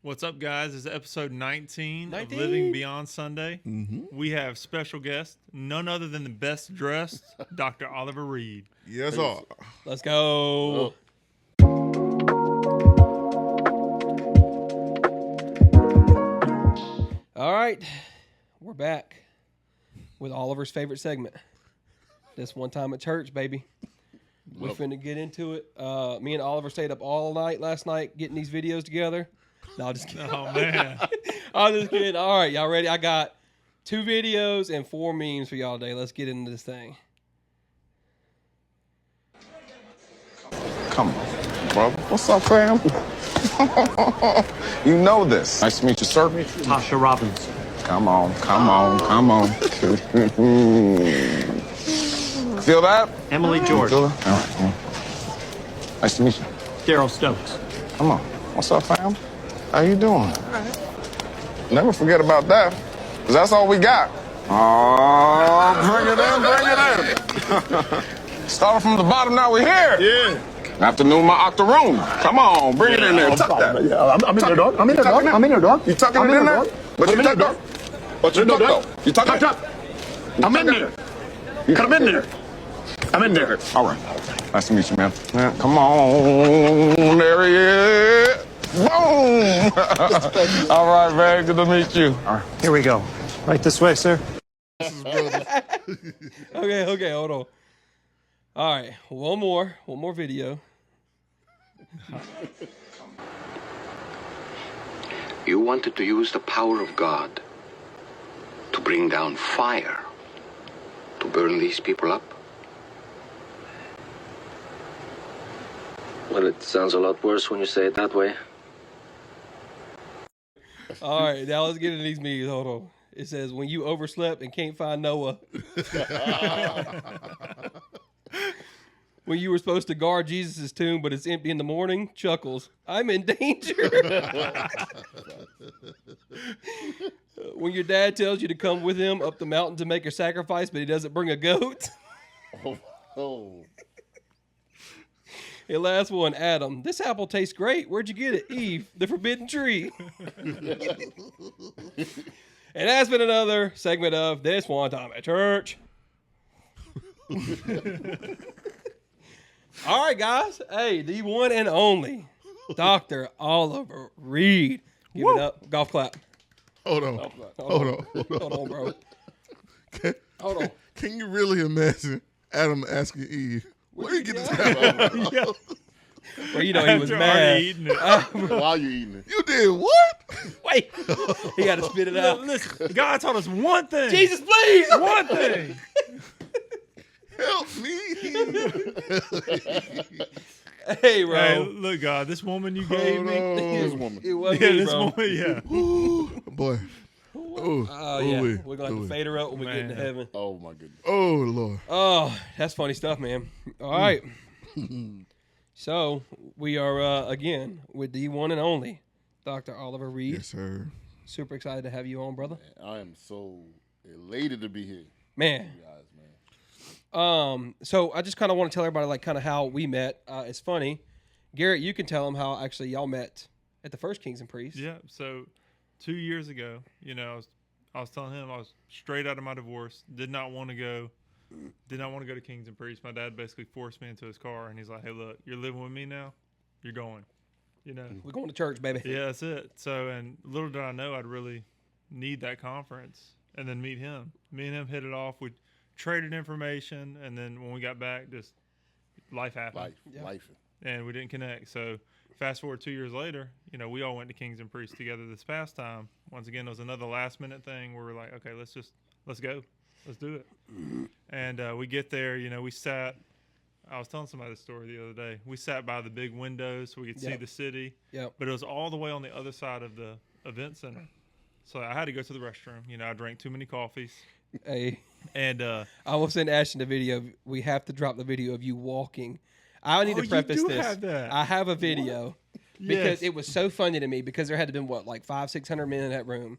What's up, guys? This is episode 19 of Living Beyond Sunday. We have special guest, none other than the best dressed Dr. Oliver Reid. Yes, sir. Let's go. All right, we're back with Oliver's favorite segment. This one time at church, baby. We're finna get into it. Me and Oliver stayed up all night last night getting these videos together. No, just kidding. Oh, man. I'm just kidding. All right, y'all ready? I got 2 videos and 4 memes for y'all today. Let's get into this thing. Come on, bro. What's up, fam? You know this. Nice to meet you, sir. Tasha Robbins. Come on. Feel that? Emily George. Feel that? All right. Come on. Nice to meet you. Daryl Stokes. Come on. What's up, fam? How you doing? All right. Never forget about that, because that's all we got. Oh, bring it in. Started from the bottom, now we're here. Yeah. Afternoon, my octoroon. Come on, bring it in there. Tuck that. Yeah, I'm in there, dog. I'm in there, dog. You tucking it in there? But you tuck, dog. But you tuck, though. You tuck it. I'm in there. You come in there. I'm in there. All right. Nice to meet you, man. Yeah, come on. There he is. Boom. All right, man. Good to meet you. All right. Here we go. Right this way, sir. Okay, hold on. All right, one more video. You wanted to use the power of God to bring down fire, to burn these people up? Well, it sounds a lot worse when you say it that way. All right, now let's get into these memes. Hold on. It says, when you overslept and can't find Noah. When you were supposed to guard Jesus' tomb, but it's empty in the morning, Chuckles. I'm in danger. When your dad tells you to come with him up the mountain to make a sacrifice, but he doesn't bring a goat. Oh. And last one, Adam. This apple tastes great. Where'd you get it? Eve, the forbidden tree. And that's been another segment of This One Time at Church. All right, guys. Hey, the one and only Dr. Oliver Reid. Give it up. Golf clap. Hold on, bro. Hold on. Can you really imagine Adam asking Eve, where you get this apple? Yeah. Well, you know he was mad. Eating it. While you eating it. You did what? Wait. He got to spit it out. Listen, God taught us one thing. Jesus, please. One thing. Help me. Hey, bro. Hey, look, God, this woman you gave me. This woman. It wasn't Yeah, me, this bro. woman, yeah. Boy. Oh, yeah. We're going to have to fade her up when we get into heaven. Oh, my goodness. Oh, Lord. Oh, that's funny stuff, man. All right. So, we are, again, with the one and only Dr. Oliver Reid. Yes, sir. Super excited to have you on, brother. I am so elated to be here. Man. You guys, man. So I just kind of want to tell everybody, like, kind of how we met. It's funny. Garrett, you can tell them how actually y'all met at the first Kings and Priests. Yeah, so 2 years ago, I was telling him I was straight out of my divorce, did not want to go to Kings and Priests. My dad basically forced me into his car, and he's like, hey, look, you're living with me now. You're going. We're going to church, baby. Yeah, that's it. So, and little did I know I'd really need that conference and then meet him. Me and him hit it off. We traded information, and then when we got back, just life happened. Life. And we didn't connect. So fast forward 2 years later, we all went to Kings and Priests together this past time. Once again, it was another last minute thing where we're like, okay, let's go. Let's do it. And we get there, we sat. I was telling somebody the story the other day. We sat by the big windows so we could see the city. Yep. But it was all the way on the other side of the event center. So I had to go to the restroom. I drank too many coffees. Hey. And I will send Ashton the video. We have to drop the video of you walking. I need to preface you do this. have that. I have a video. Because Yes. it was so funny to me because there had to have been, 500-600 men in that room.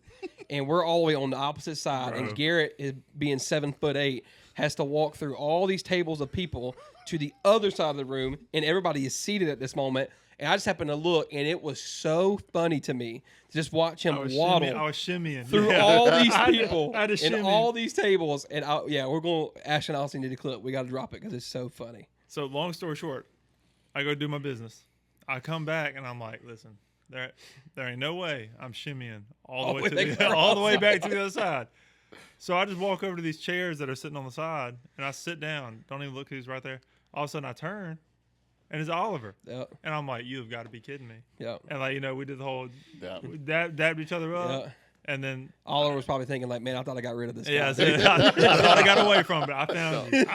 And we're all the way on the opposite side. Bro. And Garrett, is being 7'8", has to walk through all these tables of people to the other side of the room. And everybody is seated at this moment. And I just happened to look, and it was so funny to me to just watch him waddle I was shimmying through all these people I had to and shimmy. all these tables. And we're going. Ash and Austin need a clip. We got to drop it because it's so funny. So long story short, I go do my business. I come back and I'm like, listen, there ain't no way I'm shimmying all the way back to the other side. So I just walk over to these chairs that are sitting on the side and I sit down. Don't even look who's right there. All of a sudden I turn and it's Oliver. Yep. And I'm like, you've got to be kidding me. Yep. And we did the whole Dab. dabbed each other up. Yeah. And then Oliver was probably thinking like, man, I thought I got rid of this guy. I thought I got away from it. I found it.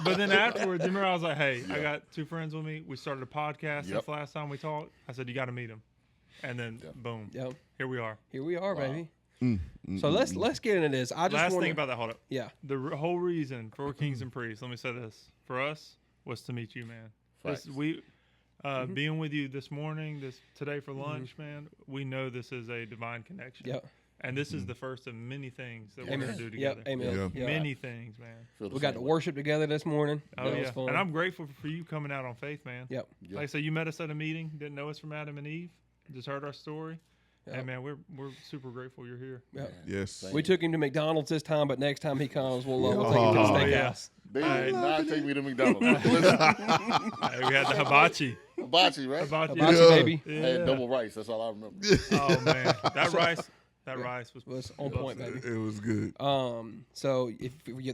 But then afterwards, you remember I was like, hey, I got 2 friends with me. We started a podcast since last time we talked. I said, you got to meet them. And then boom. Yep. Here we are. Here we are, baby. So let's get into this. Last thing about that, hold up. Yeah. The whole reason for Kings and Priests, let me say this, for us was to meet you, man. Being with you this morning, today for lunch, man, we know this is a divine connection. Yep. And this is the first of many things that we're going to do together. Yep. Amen. Yeah. Yeah. Many things, man. We got to worship together this morning. Oh, That was yeah. fun. And I'm grateful for you coming out on faith, man. Yep. Like I said, you met us at a meeting, didn't know us from Adam and Eve, just heard our story. Yep. And, man, we're super grateful you're here. Yep. Yes. We took him to McDonald's this time, but next time he comes, we'll take him to the steakhouse. They did not take me to McDonald's. Hey, we had the hibachi. Hibachi, right? Hibachi, Hibachi, baby. I had double rice. That's all I remember. Oh, man. That rice Was on point, baby. It was good. So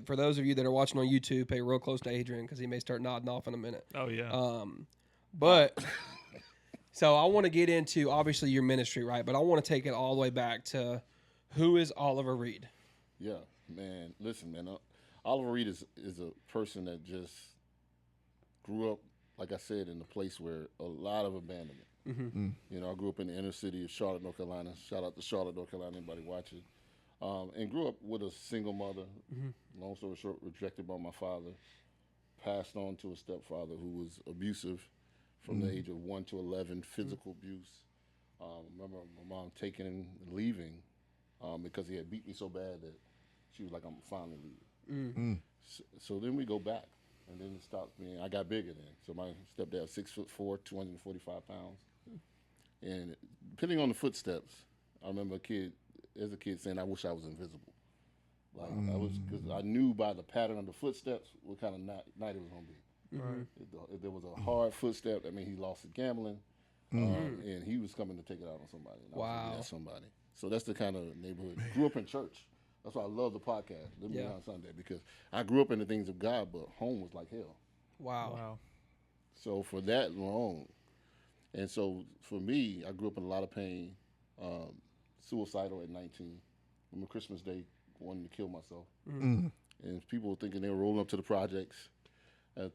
for those of you that are watching on YouTube, pay real close to Adrian because he may start nodding off in a minute. Oh, yeah. But so I want to get into obviously your ministry, right? But I want to take it all the way back to who is Oliver Reid? Yeah, man. Listen, man. Oliver Reid is a person that just grew up, like I said, in a place where a lot of abandonment. Mm-hmm. You know, I grew up in the inner city of Charlotte, North Carolina. Shout out to Charlotte, North Carolina, anybody watching. And grew up with a single mother. Mm-hmm. Long story short, rejected by my father. Passed on to a stepfather who was abusive from the age of 1 to 11, physical abuse. Remember my mom taking and leaving because he had beat me so bad that she was like, I'm finally leaving. So then we go back. And then it stopped being, I got bigger then. So my stepdad was 6'4", 245 pounds. And depending on the footsteps, I remember as a kid saying, I wish I was invisible. Like because I knew by the pattern of the footsteps what kind of night it was going to be. Right. If there was a hard footstep, that means he lost his gambling. And he was coming to take it out on somebody. And I was like, yeah, somebody. So that's the kind of neighborhood. Grew up in church. That's why I love the podcast, Live Me on Sunday, because I grew up in the things of God, but home was like hell. Wow. So for that long, and so for me, I grew up in a lot of pain, suicidal at 19. Remember Christmas Day, wanting to kill myself. And people were thinking they were rolling up to the projects,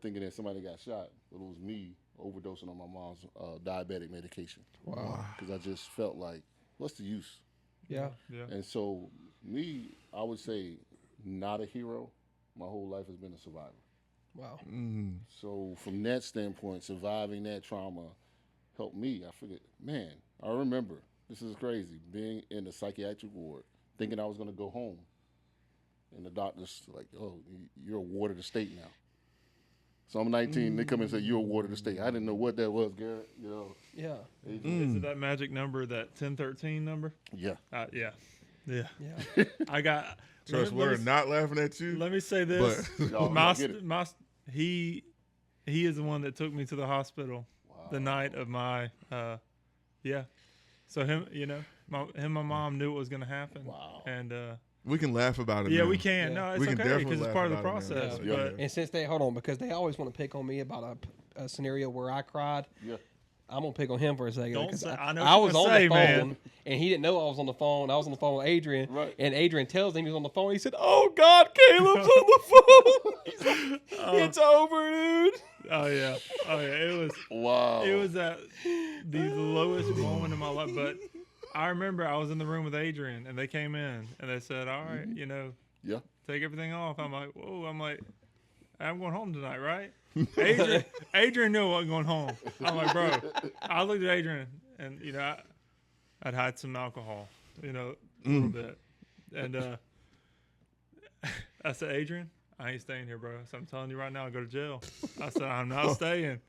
thinking that somebody got shot, but it was me overdosing on my mom's diabetic medication. Wow. Because I just felt like, what's the use? Yeah. And so me, I would say, not a hero. My whole life has been a survivor. Wow. So from that standpoint, surviving that trauma helped me. I figured, man, I remember, this is crazy, being in the psychiatric ward, thinking I was going to go home. And the doctor's like, oh, you're a ward of the state now. So I'm 19, they come and say, you're a ward of the state. I didn't know what that was, Garrett. You know. Yeah. Is it that magic number, that 1013 number? Yeah. Yeah. Yeah. I got. Trust, we're not laughing at you. Let me say this: But he is the one that took me to the hospital the night of my So him, my mom knew what was going to happen. Wow. And we can laugh about it. yeah, now. we can. Yeah. No, it's We can okay definitely because it's laugh part of the about it now. process. Yeah. But And since because they always want to pick on me about a scenario where I cried. Yeah. I'm gonna pick on him for a second Don't because say- I I know I what was you're on gonna the say, phone man. and he didn't know I was on the phone. I was on the phone with Adrian, Right. and Adrian tells him he's on the phone. He said, "Oh God, Caleb's on the phone. He's like, it's over, dude." oh yeah, it was. Wow. It was the lowest moment in my life. But I remember I was in the room with Adrian, and they came in and they said, "All right, Yeah. take everything off." I'm like, "Whoa!" I'm like, "I'm going home tonight, right?" Adrian knew I wasn't going home. I'm like, "Bro," I looked at Adrian, and I'd had some alcohol, a little bit, and I said, "Adrian, I ain't staying here, bro." So I'm telling you right now, I go to jail. I said, "I'm not staying."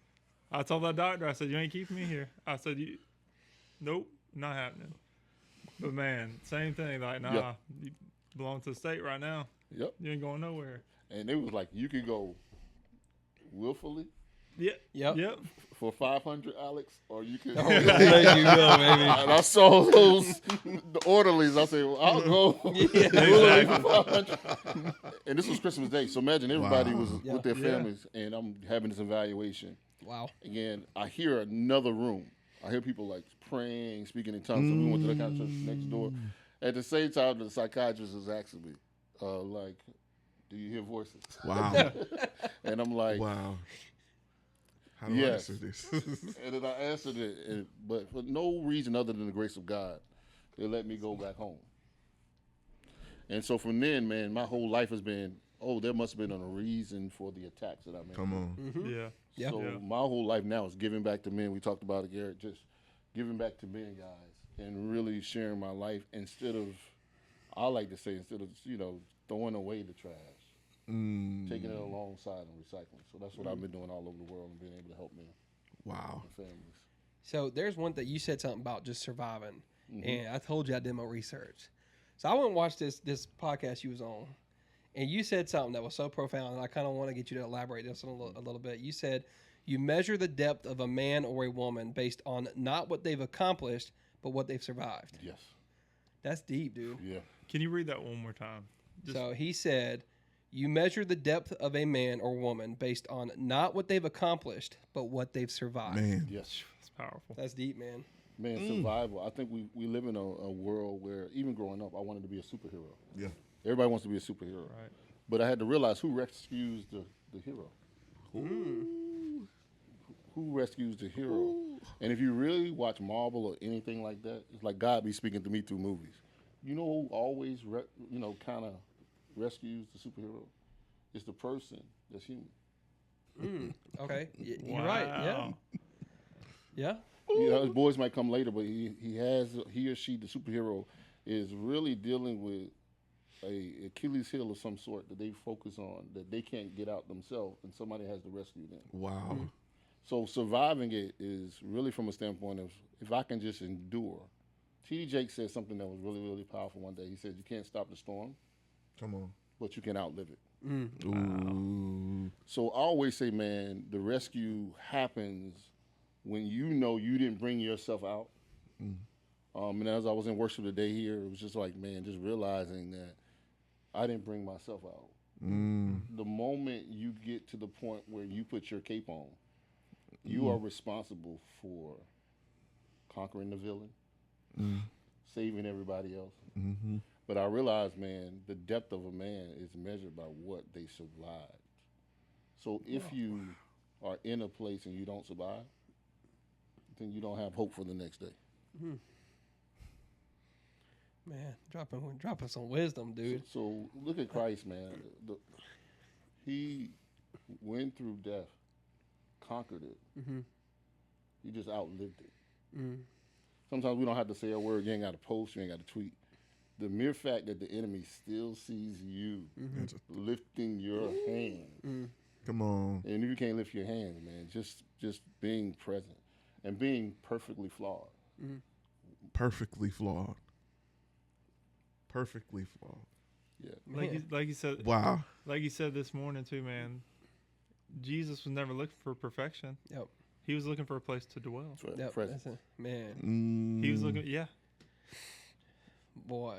I told that doctor, I said, you ain't keeping me here. I said, nope, not happening. But man, same thing. Like, nah, Yeah. you belong to the state right now. Yep. You ain't going nowhere. And it was like you could go willfully Yep. Yep. for 500, Alex, or you could. Let you go, baby. And I saw the orderlies. I said, well, I'll go willingly for 500. And this was Christmas Day, so imagine everybody was with their families, and I'm having this evaluation. Wow. Again, I hear another room. I hear people like praying, speaking in tongues. So we went to that kind of church next door. At the same time, the psychiatrist was asking me, like, do you hear voices? Wow. And I'm like, Wow. How do I yes. answer this? And then I answered it, but for no reason other than the grace of God, they let me go back home. And so from then, man, my whole life has been, there must have been a reason for the attacks that I made. Come on. Mm-hmm. Yeah. So my whole life now is giving back to men. We talked about it, Garrett, just giving back to men, guys, and really sharing my life instead of throwing away the trash. Taking it alongside and recycling. So that's what I've been doing all over the world and being able to help men Wow. and families. So there's one that you said something about just surviving, and I told you I did my research. So I went and watched this podcast you was on, and you said something that was so profound, and I kind of want to get you to elaborate this a little bit. You said you measure the depth of a man or a woman based on not what they've accomplished, but what they've survived. Yes. That's deep, dude. Yeah. Can you read that one more time? So he said, you measure the depth of a man or woman based on not what they've accomplished, but what they've survived. Man. Yes. It's powerful. That's deep, man. Man, survival. I think we live in a world where, even growing up, I wanted to be a superhero. Yeah. Everybody wants to be a superhero. Right. But I had to realize who rescues the hero. Who rescues the hero? And if you really watch Marvel or anything like that, it's like God be speaking to me through movies. You know who always, kind of rescues the superhero? It's the person that's human. Okay. You're right. Yeah. Yeah. You know, his boys might come later, but he or she, the superhero, is really dealing with a Achilles heel of some sort that they focus on that they can't get out themselves, and somebody has to rescue them. Wow. So surviving it is really from a standpoint of if I can just endure. T.D. Jakes said something that was really, really powerful one day. He said, you can't stop the storm, Come on. but you can outlive it. Ooh. So I always say, man, the rescue happens when you know you didn't bring yourself out. And as I was in worship today here, it was just like, man, just realizing that I didn't bring myself out. The moment you get to the point where you put your cape on, you are responsible for conquering the villain, saving everybody else. But I realized, man, the depth of a man is measured by what they survived. So if you are in a place and you don't survive, then you don't have hope for the next day. Man, dropping some wisdom, dude. So look at Christ, man. He went through death, conquered it. He just outlived it. Sometimes we don't have to say a word. You ain't got to post. You ain't got to tweet. The mere fact that the enemy still sees you lifting your hand. Come on. And if you can't lift your hands, man, just being present and being perfectly flawed. Perfectly flawed. Perfectly flawed. Yeah. Like you said. Wow. Like you said this morning too, man. Jesus was never looking for perfection. Yep. He was looking for a place to dwell. Yep. Present. Man, He was looking. Yeah. boy.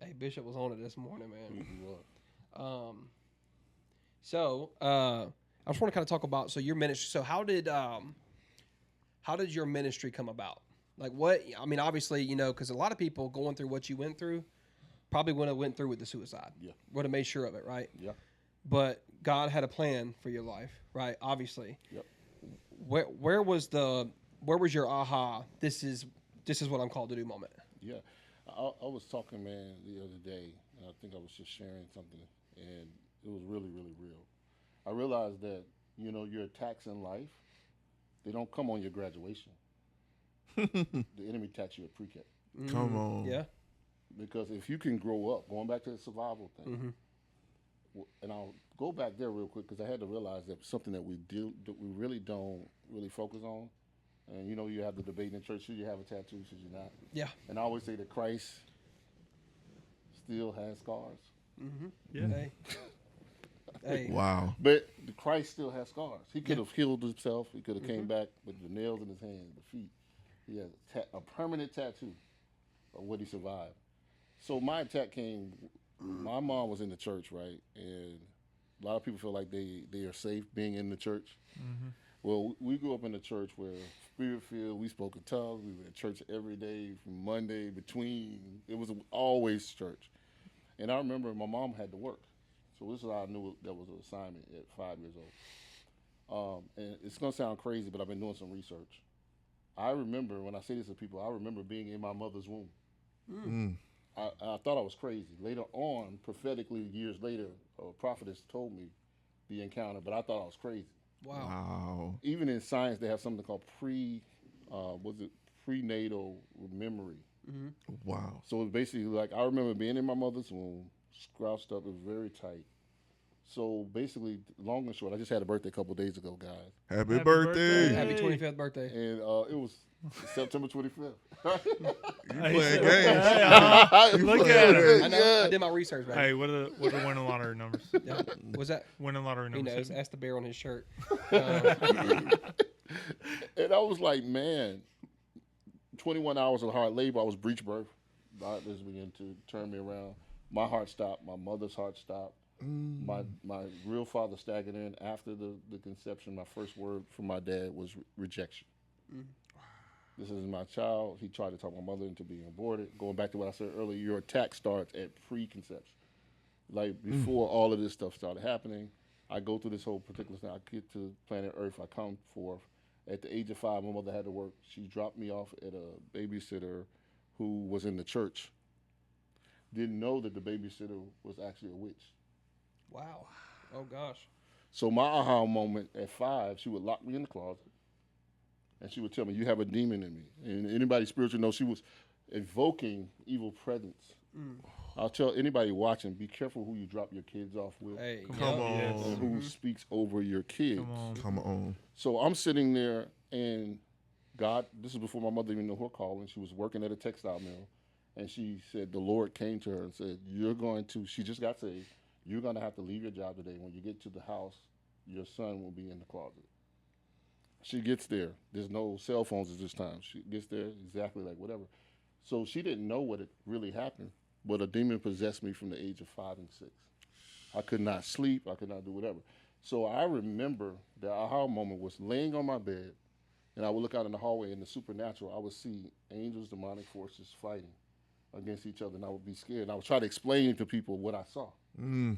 Hey, Bishop was on it this morning, man. He was. So I just want to kind of talk about your ministry. So how did your ministry come about? Like what? I mean, obviously, because a lot of people going through what you went through probably would have went through with the suicide. Yeah. Would have made sure of it, right? Yeah. But God had a plan for your life, right? Obviously. Yep. Where was your aha? This is what I'm called to do moment. Yeah. I was talking, man, the other day, and I think I was just sharing something, and it was really, really real. I realized that, your attacks in life, they don't come on your graduation. The enemy attacks you at pre-K. Come on. Yeah. Because if you can grow up, going back to the survival thing, and I'll go back there real quick because I had to realize that something that we really don't really focus on. And you know, you have the debate in church: should you have a tattoo? Should you not? Yeah. And I always say that Christ still has scars. Mm-hmm. Yeah. Hey. Hey. Wow. But Christ still has scars. He could have healed himself. He could have came back with the nails in his hands, the feet. He has a permanent tattoo of what he survived. So my attack came. My mom was in the church, right? And a lot of people feel like they are safe being in the church. Mm-hmm. Well, we grew up in a church where spirit-filled, we spoke in tongues, we were at church every day from Monday it was always church. And I remember my mom had to work. So this is how I knew that was an assignment at 5 years old. And it's going to sound crazy, but I've been doing some research. I remember, when I say this to people, I remember being in my mother's womb. Mm. I thought I was crazy. Later on, prophetically, years later, a prophetess told me the encounter, but I thought I was crazy. Wow. Even in science, they have something called prenatal memory. Mm-hmm. Wow. So it's basically like I remember being in my mother's womb, scroused up, it was very tight. So basically, long and short, I just had a birthday a couple of days ago, guys, Happy birthday. Happy 25th birthday. and it was September 25th. You Hey, playing so- games. Hey, look at him. I know. I did my research, man. Hey, what are the winning lottery numbers? Yeah. Was that? Winning lottery He numbers. knows. Ask the bear on his shirt. And I was like, man, 21 hours of hard labor. I was breech birth. Doctors began to turn me around. My heart stopped. My mother's heart stopped. My real father staggered in after the conception. My first word from my dad was rejection. This is my child. He tried to talk my mother into being aborted. Going back to what I said earlier, your attack starts at preconception. Like before all of this stuff started happening, I go through this whole particular thing. I get to planet Earth. I come forth. At the age of 5, my mother had to work. She dropped me off at a babysitter who was in the church. Didn't know that the babysitter was actually a witch. Wow. Oh gosh. So my aha moment at 5, she would lock me in the closet, and she would tell me, "You have a demon in me." And anybody spiritual knows she was evoking evil presence. I'll tell anybody watching, be careful who you drop your kids off with, Hey. Come yeah. on. and who speaks over your kids. Come on. Come on. So I'm sitting there, and God, this is before my mother even knew her calling. She was working at a textile mill, and she said the Lord came to her and said, she just got saved. You're going to have to leave your job today. When you get to the house, your son will be in the closet. She gets there. There's no cell phones at this time. She gets there exactly like whatever. So she didn't know what had really happened, but a demon possessed me from the age of 5 and 6. I could not sleep. I could not do whatever. So I remember the aha moment was laying on my bed, and I would look out in the hallway in the supernatural. I would see angels, demonic forces fighting against each other, and I would be scared. And I would try to explain to people what I saw. Mm.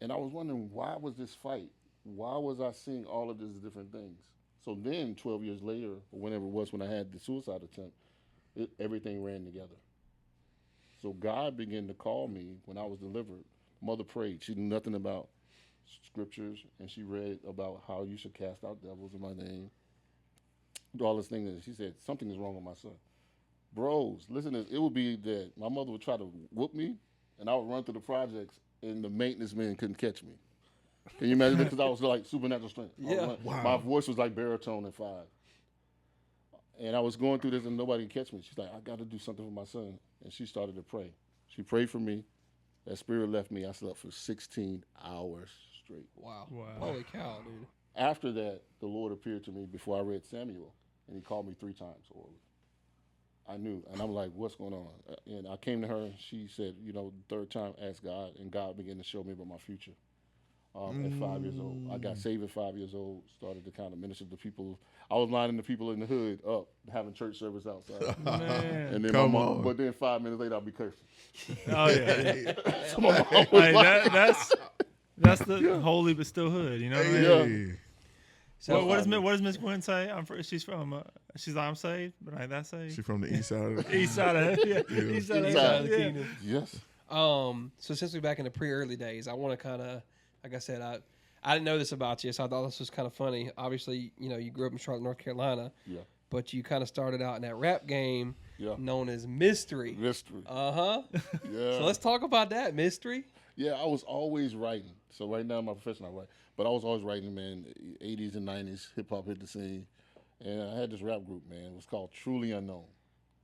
And I was wondering, why was this fight? Why was I seeing all of these different things? So then 12 years later, or whenever it was when I had the suicide attempt, everything ran together. So God began to call me when I was delivered. Mother prayed. She knew nothing about scriptures, and she read about how you should cast out devils in my name. Do all this thing. And she said, something is wrong with my son. Bros, listen to this. It would be that my mother would try to whoop me, and I would run through the projects, and the maintenance men couldn't catch me. Can you imagine that? Because I was like supernatural strength. Yeah. Wow. My voice was like baritone at 5. And I was going through this, and nobody could catch me. She's like, I got to do something for my son. And she started to pray. She prayed for me. That spirit left me. I slept for 16 hours straight. Wow. Wow. Holy cow, dude. After that, the Lord appeared to me before I read Samuel, and he called me 3 times orally. I knew, and I'm like, what's going on? And I came to her, and she said, the third time, ask God, and God began to show me about my future. At 5 years old, I got saved at 5 years old, started to kind of minister to people. I was lining the people in the hood up, having church service outside. Man. And then Come my mom, on. but then 5 minutes later, I'll be cursing. Oh yeah. So my mom was Hey, like, that's the holy but still hood. You know what I mean? Hey. So What does Miss Gwen say? She's like, I'm saved, but I ain't that saved. She from the east side of the East side of Yeah. East side of East side of the yeah. kingdom. yes. So since we're back in the pre-early days, I want to kind of, like I said, I didn't know this about you, so I thought this was kind of funny. Obviously, you grew up in Charlotte, North Carolina, Yeah. but you kind of started out in that rap game Yeah. known as Mystery. Mystery. Uh-huh. Yeah. So let's talk about that, Mystery. Yeah, I was always writing. So right now, my profession, I write. But I was always writing, man. 80s and 90s, hip hop hit the scene, and I had this rap group, man. It was called Truly Unknown.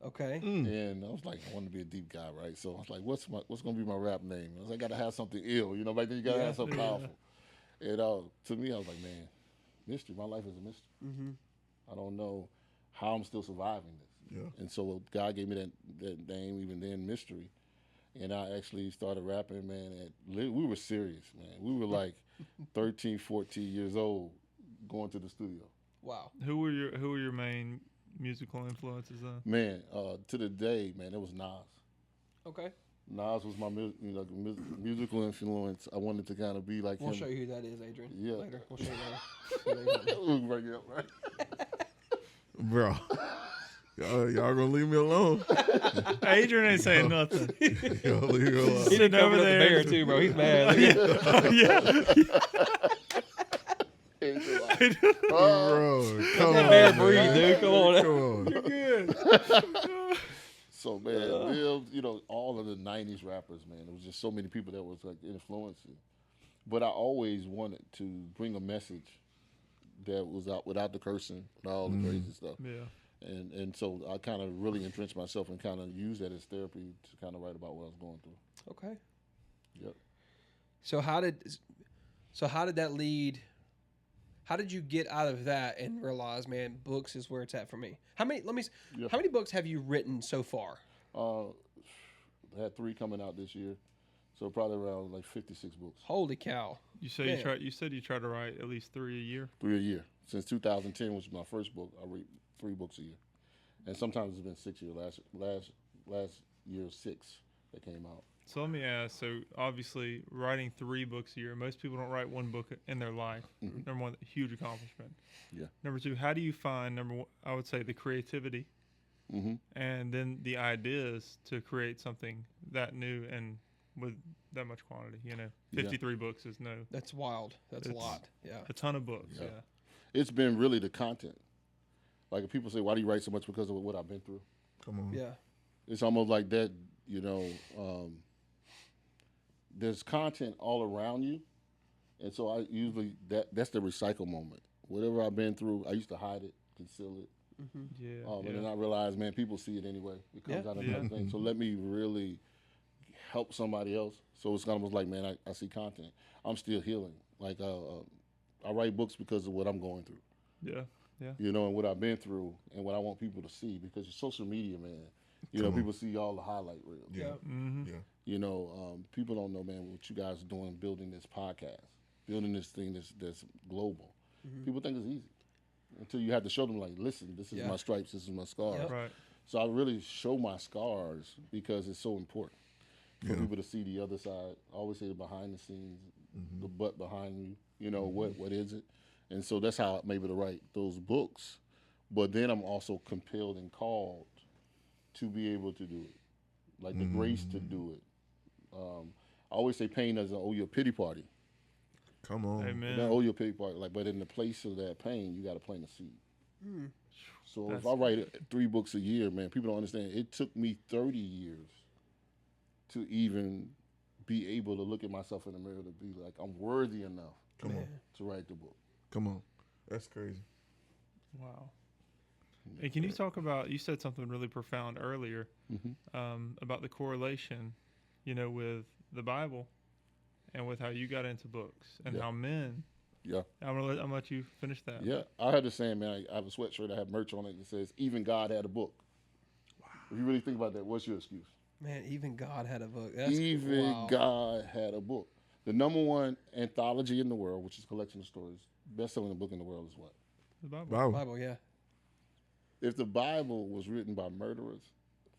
Okay. And I was like, I wanted to be a deep guy, right? So I was like, what's going to be my rap name? I was like, I got to have something ill. You know, back then you got to have something powerful. And to me, I was like, man, mystery. My life is a mystery. Mm-hmm. I don't know how I'm still surviving this. Yeah. And so God gave me that name, even then, mystery. And I actually started rapping, man. We were serious, man. We were like 13, 14 years old going to the studio. Wow. Who were your main musical influences then? Man, to the day, man, it was Nas. Okay. Nas was my musical influence. I wanted to kind of be like We'll him. show you who that is, Adrian. Yeah. Later. We'll show you that. We'll bring it up, right? Bro. Y'all gonna leave me alone? Adrian ain't saying nothing. Y'all leave me alone. He didn't over over there. the bear too, bro. He's mad. Bro, come That on, bear man. breathe, dude. Come on. Come on. So, man, all of the 90s rappers, man, there was just so many people that was like influencing. But I always wanted to bring a message that was out without the cursing, without all the crazy stuff. Yeah. And so I kind of really entrenched myself and kind of used that as therapy to kind of write about what I was going through. Okay. Yep. So how did that lead? How did you get out of that and realize, man, books is where it's at for me? How many books have you written so far? I had 3 coming out this year, so probably around like 56 books. Holy cow! You said you try to write at least 3 a year. 3 a year. Since 2010, which was my first book, I read 3 books a year, and sometimes it's been 6 years. Last year 6 that came out. So let me ask. So obviously, writing 3 books a year. Most people don't write 1 book in their life. Mm-hmm. Number 1, huge accomplishment. Yeah. Number 2, how do you find I would say the creativity, and then the ideas to create something that new and with that much quantity? 53 books is That's wild. That's a lot. Yeah. a ton of books. Yeah. It's been really the content. Like if people say, "Why do you write so much?" Because of what I've been through. Come on. Yeah. It's almost like that. There's content all around you, and so I usually that's the recycle moment. Whatever I've been through, I used to hide it, conceal it. Yeah. And then I realized, man, people see it anyway. It comes out of another thing. So let me really help somebody else. So it's almost like, man, I see content. I'm still healing. Like I write books because of what I'm going through. Yeah. Yeah. And what I've been through and what I want people to see, because social media, man, people see all the highlight reels. Yeah. Mm-hmm. Yeah. People don't know, man, what you guys are doing, building this podcast, building this thing that's global. People think it's easy until you have to show them, like, listen, this is my stripes, this is my scars. Yep. Right. So I really show my scars because it's so important for people to see the other side. I always say the behind the scenes, the butt behind you, what is it? And so that's how I'm able to write those books. But then I'm also compelled and called to be able to do it, like the grace to do it. I always say pain doesn't owe you a pity party. Come on. It Amen. doesn't owe you a pity party. But in the place of that pain, you got to plant a seed. So if I write 3 books a year, man, people don't understand. It took me 30 years to even be able to look at myself in the mirror to be like, I'm worthy enough to write the book. Come on. That's crazy. Wow. And can you talk about, you said something really profound earlier about the correlation, with the Bible and with how you got into books and how men. Yeah. I'm gonna let you finish that. Yeah. I had the saying, man, I have a sweatshirt, I have merch on it that says, even God had a book. Wow. If you really think about that, what's your excuse? Man, even God had a book. That's Even God had a book. The #1 anthology in the world, which is a collection of stories, best-selling book in the world is what? The Bible. Wow. Bible, yeah. If the Bible was written by murderers,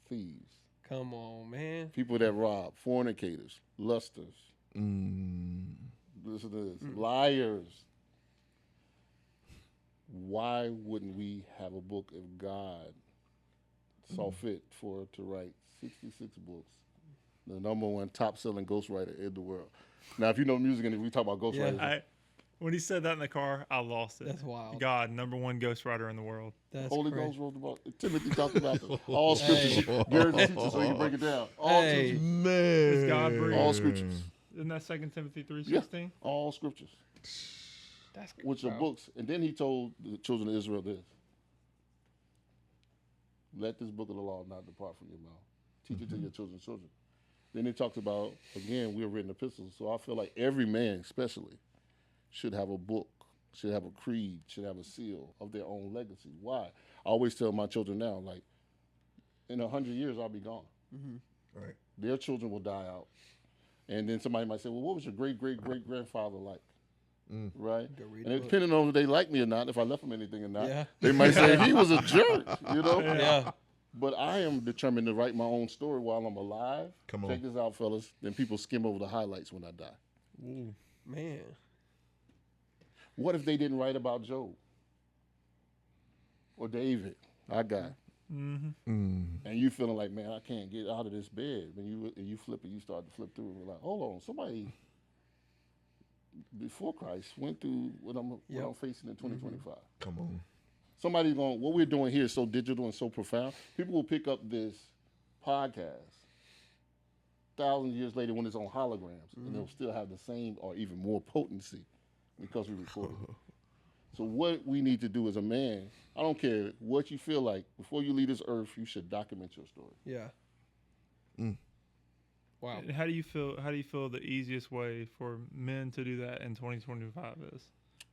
thieves, Come on, man. people that rob, fornicators, lusters, listen to this, liars, why wouldn't we have a book if God saw fit for to write 66 books, the #1 top-selling ghostwriter in the world? Now, if you know music and if we talk about ghostwriters, When he said that in the car, I lost it. That's wild. God, #1 ghostwriter in the world. That's Holy crazy. Ghost wrote the book. Timothy talked about them. All scriptures. Garrett teaches so you can break it down. All Hey. scriptures. Man. It's God breathed. All scriptures. Isn't that 2 Timothy 3:16? All scriptures, That's good. which are Wow. books. And then he told the children of Israel this: let this book of the law not depart from your mouth. Teach it to your children's children. Then it talks about, again, we have written epistles. So I feel like every man, especially, should have a book, should have a creed, should have a seal of their own legacy. Why? I always tell my children now, like, in 100 years, I'll be gone. Right. Their children will die out. And then somebody might say, well, what was your great-great-great-grandfather like? Right? Go read And a it book. depending on if they like me or not, if I left them anything or not, Yeah. they might say he was a jerk, Yeah. But I am determined to write my own story while I'm alive. Come on. Check this out, fellas. Then people skim over the highlights when I die. Man. What if they didn't write about Job or David, our guy? And you feeling like, man, I can't get out of this bed. When you flip it, you start to flip through and you're like, hold on, somebody before Christ went through what I'm facing in 2025. Come on. Somebody's going, what we're doing here is so digital and so profound. People will pick up this podcast thousands of years later when it's on holograms, and they'll still have the same or even more potency because we recorded it. So what we need to do as a man, I don't care what you feel like, before you leave this earth, you should document your story. Yeah. Wow. And how do you feel the easiest way for men to do that in 2025 is?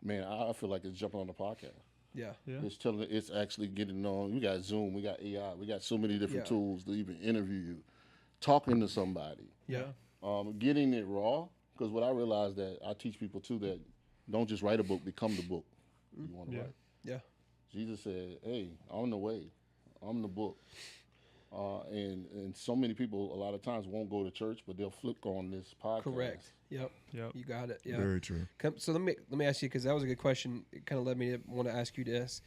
Man, I feel like it's jumping on the podcast. Yeah. Yeah. It's actually getting on. We got Zoom, we got AI, we got so many different tools to even interview you, talking to somebody, Yeah. getting it raw. Because what I realized that I teach people too that don't just write a book, become the book you want to write. Yeah. Jesus said, "Hey, I'm the way, I'm the book." And so many people a lot of times won't go to church, but they'll flick on this podcast. Correct. Yep. Yep. You got it. Yeah. Very true. So let me ask you, because that was a good question. It kind of led me to want to ask you this,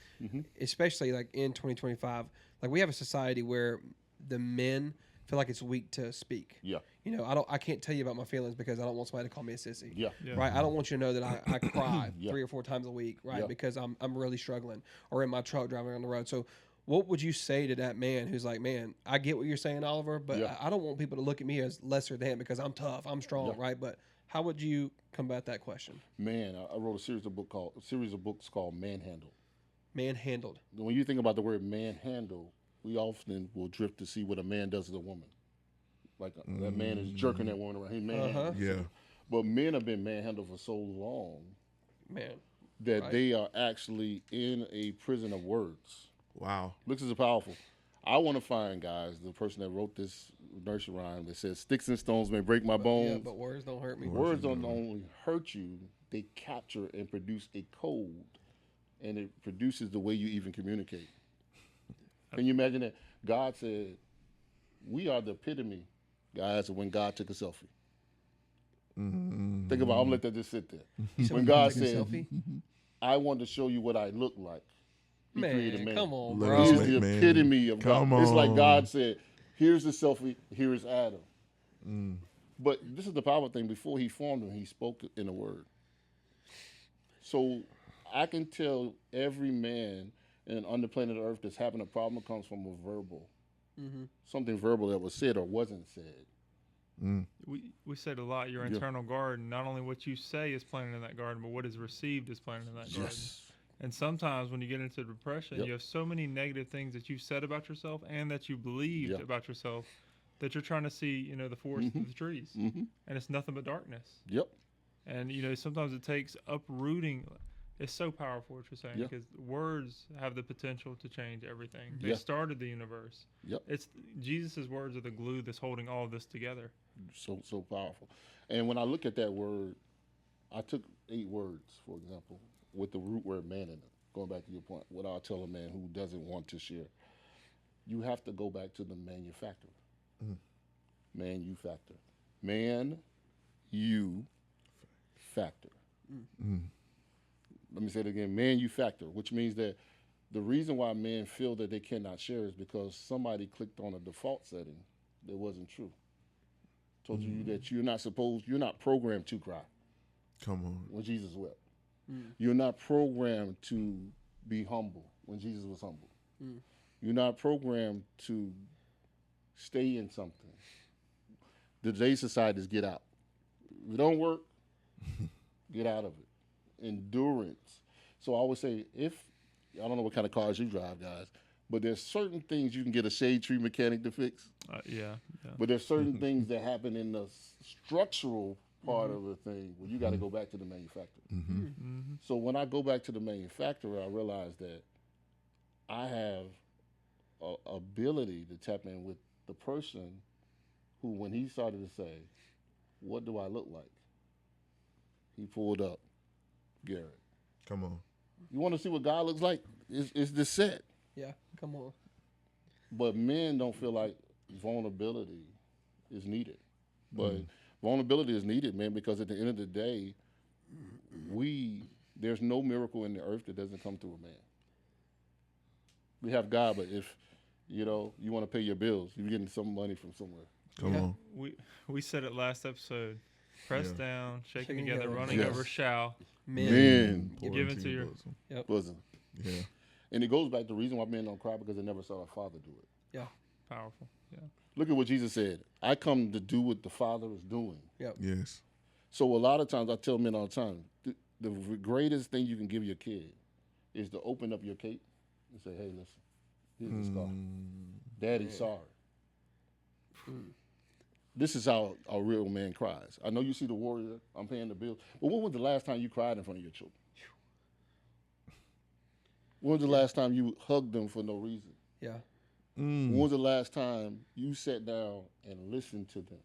especially like in 2025. Like we have a society where the men feel like it's weak to speak. Yeah. You know, I can't tell you about my feelings because I don't want somebody to call me a sissy. Yeah. Right. I don't want you to know that I cry Yeah. 3 or 4 times a week, right? Yeah. Because I'm really struggling, or in my truck driving on the road. So what would you say to that man who's like, man, I get what you're saying, Oliver, but Yeah. I don't want people to look at me as lesser than because I'm tough, I'm strong, right? But how would you combat that question? Man, I wrote a series of books called Manhandle. Manhandled. When you think about the word manhandle, we often will drift to see what a man does to a woman. Like that man is jerking that woman around. He manhandles. Yeah. But men have been manhandled for so long Man. that Right. they are actually in a prison of words. Wow. Looks is powerful. I want to find, guys, the person that wrote this nursery rhyme that says, "Sticks and stones may break my bones. Yeah, but words don't hurt me. Words don't only hurt you, they capture and produce a code, and it produces the way you even communicate." Can you imagine that? God said, we are the epitome, guys, of when God took a selfie. Think about it. I'm going to let that just sit there. When God Take a said, selfie? I want to show you what I look like. He created Man, man. come on, Let bro. us He's make the man. epitome of Come God. It's like on. God said, here's the selfie, here's Adam. But this is the powerful thing. Before he formed him, he spoke in a word. So I can tell every man on the planet Earth that's having a problem comes from a verbal. Something verbal that was said or wasn't said. We said a lot. Your internal garden, not only what you say is planted in that garden, but what is received is planted in that garden. And sometimes when you get into depression, you have so many negative things that you've said about yourself and that you believed about yourself that you're trying to see, the forest through the trees. And it's nothing but darkness. Yep. And, sometimes it takes uprooting. It's so powerful what you're saying because words have the potential to change everything. They started the universe. Yep. It's Jesus' words are the glue that's holding all of this together. So powerful. And when I look at that word, I took 8 words, for example, with the root word man in it. Going back to your point, what I'll tell a man who doesn't want to share, you have to go back to the manufacturer. Manufacturer. Man, you, factor. Let me say it again, manufacturer, which means that the reason why men feel that they cannot share is because somebody clicked on a default setting that wasn't true. Told you that you're not programmed to cry Come on. when Jesus wept. You're not programmed to be humble when Jesus was humble. You're not programmed to stay in something. Today's society is get out. If it don't work, get out of it. Endurance. So I always say, I don't know what kind of cars you drive, guys, but there's certain things you can get a shade tree mechanic to fix. Yeah. But there's certain things that happen in the structural part of the thing where you got to go back to the manufacturer. So when I go back to the manufacturer, I realize that I have a ability to tap in with the person who, when he started to say, what do I look like? He pulled up Garrett. Come on. You want to see what God looks like? It's the set. Yeah, come on. But men don't feel like vulnerability is needed. But vulnerability is needed, man, because at the end of the day, there's no miracle in the earth that doesn't come through a man. We have God, but if you want to pay your bills, you're getting some money from somewhere. Come on. We said it last episode. Press down, shaking Shaking together, together. running Yes. over shall. Men. Pour Give into it to your bosom. Bosom. Yeah. And it goes back to the reason why men don't cry, because they never saw their father do it. Yeah. powerful. Yeah. Look at what Jesus said. I come to do what the Father is doing. Yep. Yes. So a lot of times, I tell men all the time, the greatest thing you can give your kid is to open up your cape and say, hey, listen, here's the scar. Daddy's sorry. This is how a real man cries. I know you see the warrior, I'm paying the bills, but when was the last time you cried in front of your children? When was the last time you hugged them for no reason? Yeah. When was the last time you sat down and listened to them?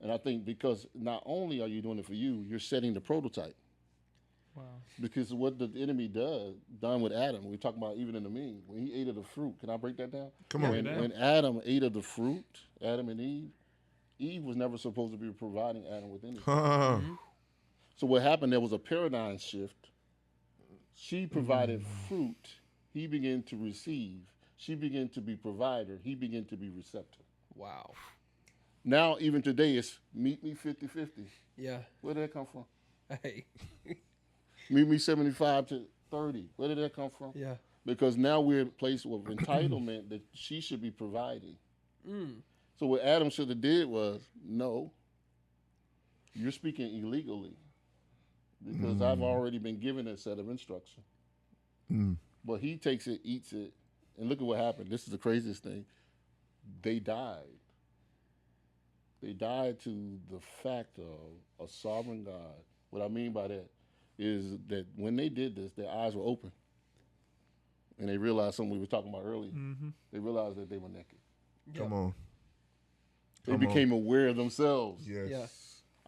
And I think because not only are you doing it for you, you're setting the prototype. Wow. Because what the enemy done with Adam, we talk about even in the mean, when he ate of the fruit, can I break that down? Come on. When Adam ate of the fruit, Adam and Eve was never supposed to be providing Adam with anything. So what happened, there was a paradigm shift. She provided fruit. He began to receive. She began to be provider. He began to be receptor. Wow. Now, even today, it's meet me 50-50. Yeah. Where did that come from? Hey. Meet me 75 to 30. Where did that come from? Yeah. Because now we're in a place of entitlement that she should be providing. So what Adam should have did was, no, you're speaking illegally because I've already been given a set of instruction. But he takes it, eats it, and look at what happened. This is the craziest thing. They died. They died to the fact of a sovereign God. What I mean by that is that when they did this, their eyes were open. And they realized something we were talking about earlier. They realized that they were naked. Come on. They Come became aware of themselves. Yes. Yeah.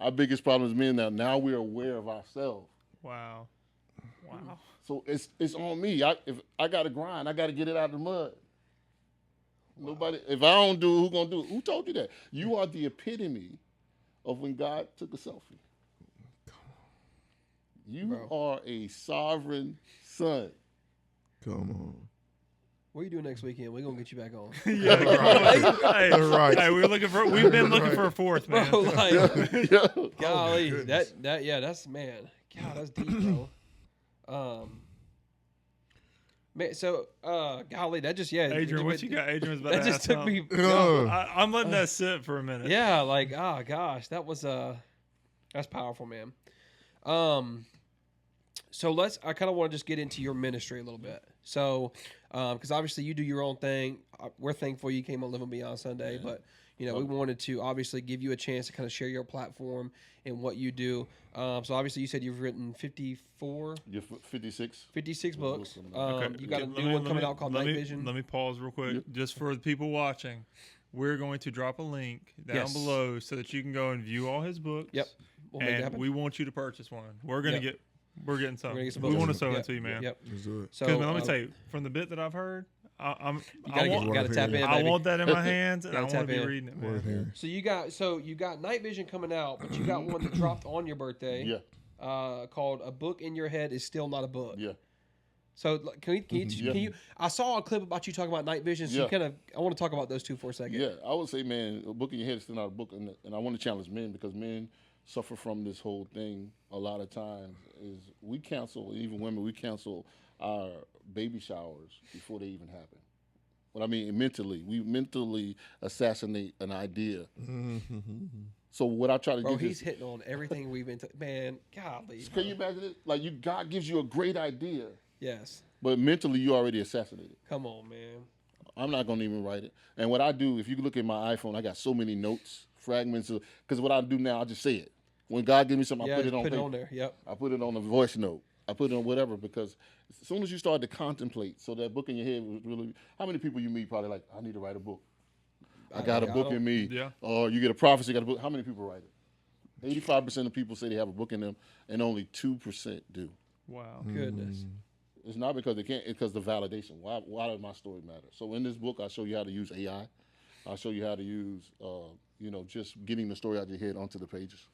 Our biggest problem is men now. Now we're aware of ourselves. Wow. Wow. So it's on me. If I got to grind, I got to get it out of the mud. Nobody. If I don't do it, who gonna do it? Who told you that? You are the epitome of when God took a selfie. You are a sovereign son. Come on. What are you doing next weekend? We're gonna get you back on. Yeah, right. Hey, Right. hey, we've been looking for a fourth, man. Bro, like, Yeah. golly, goodness. that's man. God, that's deep, bro. Man, so golly, that just Adrian, what you got? Adrian was about That to just ask took something. me. I'm letting that sit for a minute. Yeah, like oh gosh, that was that's powerful, man. So I kind of want to just get into your ministry a little bit. So, because obviously you do your own thing. We're thankful you came on Live and Beyond Sunday, but we wanted to obviously give you a chance to kind of share your platform and what you do. So obviously you said you've written 54, You're 56. 56 books. Okay. You got a Let new me- one let coming me- out called let Night me- Vision. Let me pause real quick, just for the people watching. We're going to drop a link down Yes. below so that you can go and view all his books. Yep. We'll make it And happen. we want you to purchase one. We're getting some. gonna get some We books. want to sew Yep. into you, man. Yep. Let's do it. So Because let me tell you, from the bit that I've heard, you I want, gotta tap in, I baby. want that in my hands, and I Gotta want to tap be in. reading it, Word man. here. So you got Night Vision coming out, but you got one that dropped on your birthday. Yeah. Called A Book in Your Head is Still Not a Book. Yeah. So can you? I saw a clip about you talking about Night Vision. So Yeah. I want to talk about those two for a second. Yeah, I would say, man, a book in your head is still not a book, and I want to challenge men because men suffer from this whole thing a lot of times. Is we cancel, even women, we cancel our baby showers before they even happen. What I mean, mentally, we mentally assassinate an idea So what I try to Bro, get he's is, hitting on everything we've been. Man, golly. can you imagine it? Like God gives you a great idea, Yes. but mentally you already assassinated. Come on, man. I'm not gonna even write it. And what I do, if you look at my iPhone, I got so many notes, fragments of. Because what I do now, I just say it. When God gives me something, I put it on paper. there. Yep. I put it on a voice note. I put it on whatever, because as soon as you start to contemplate, so that book in your head was really. How many people you meet probably like, I need to write a book. I got a book in me. Yeah. Or you get a prophecy, got a book. How many people write it? 85% of people say they have a book in them, and only 2% do. Wow. Goodness. It's not because they can't. It's because the validation. Why does my story matter? So in this book, I show you how to use AI. I'll show you how to use, just getting the story out of your head onto the pages,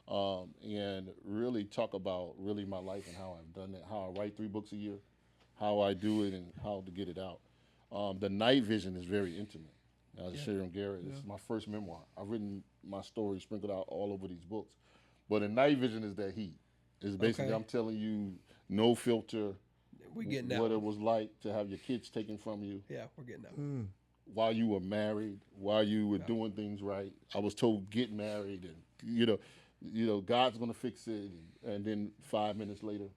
and really talk about really my life and how I've done it, how I write 3 books a year, how I do it, and how to get it out. The night vision is very intimate. As Sharon Garrett, it's my first memoir. I've written my story sprinkled out all over these books, but the night vision is that heat. It's basically Okay. I'm telling you, no filter. We're getting that. What it was like to have your kids taken from you Yeah, we're getting that. while you were married, while you were doing things right. I was told get married, and God's gonna fix it. And then 5 minutes later,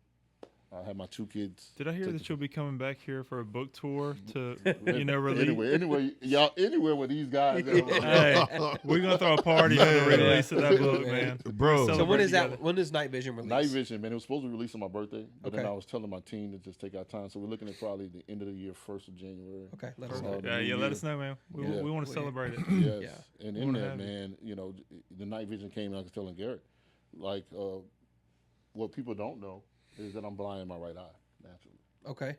I had my 2 kids. Did I hear that you'll be coming back here for a book tour to, Anyway, release? y'all anywhere with these guys. Hey, we're gonna throw a party for the release of that book, man. Bro. So when is together. that? When is Night Vision released? Night Vision, man, it was supposed to be released on my birthday, but then Okay. I was telling my team to just take our time. So we're looking at probably the end of the year, 1st of January. Okay, let us know. Yeah, let us know, man. We Yeah. want to celebrate it. Yes. Yeah. And We in wanna that, have you. man, the night vision came, and I was telling Garrett, like, what people don't know is that I'm blind in my right eye, naturally. Okay.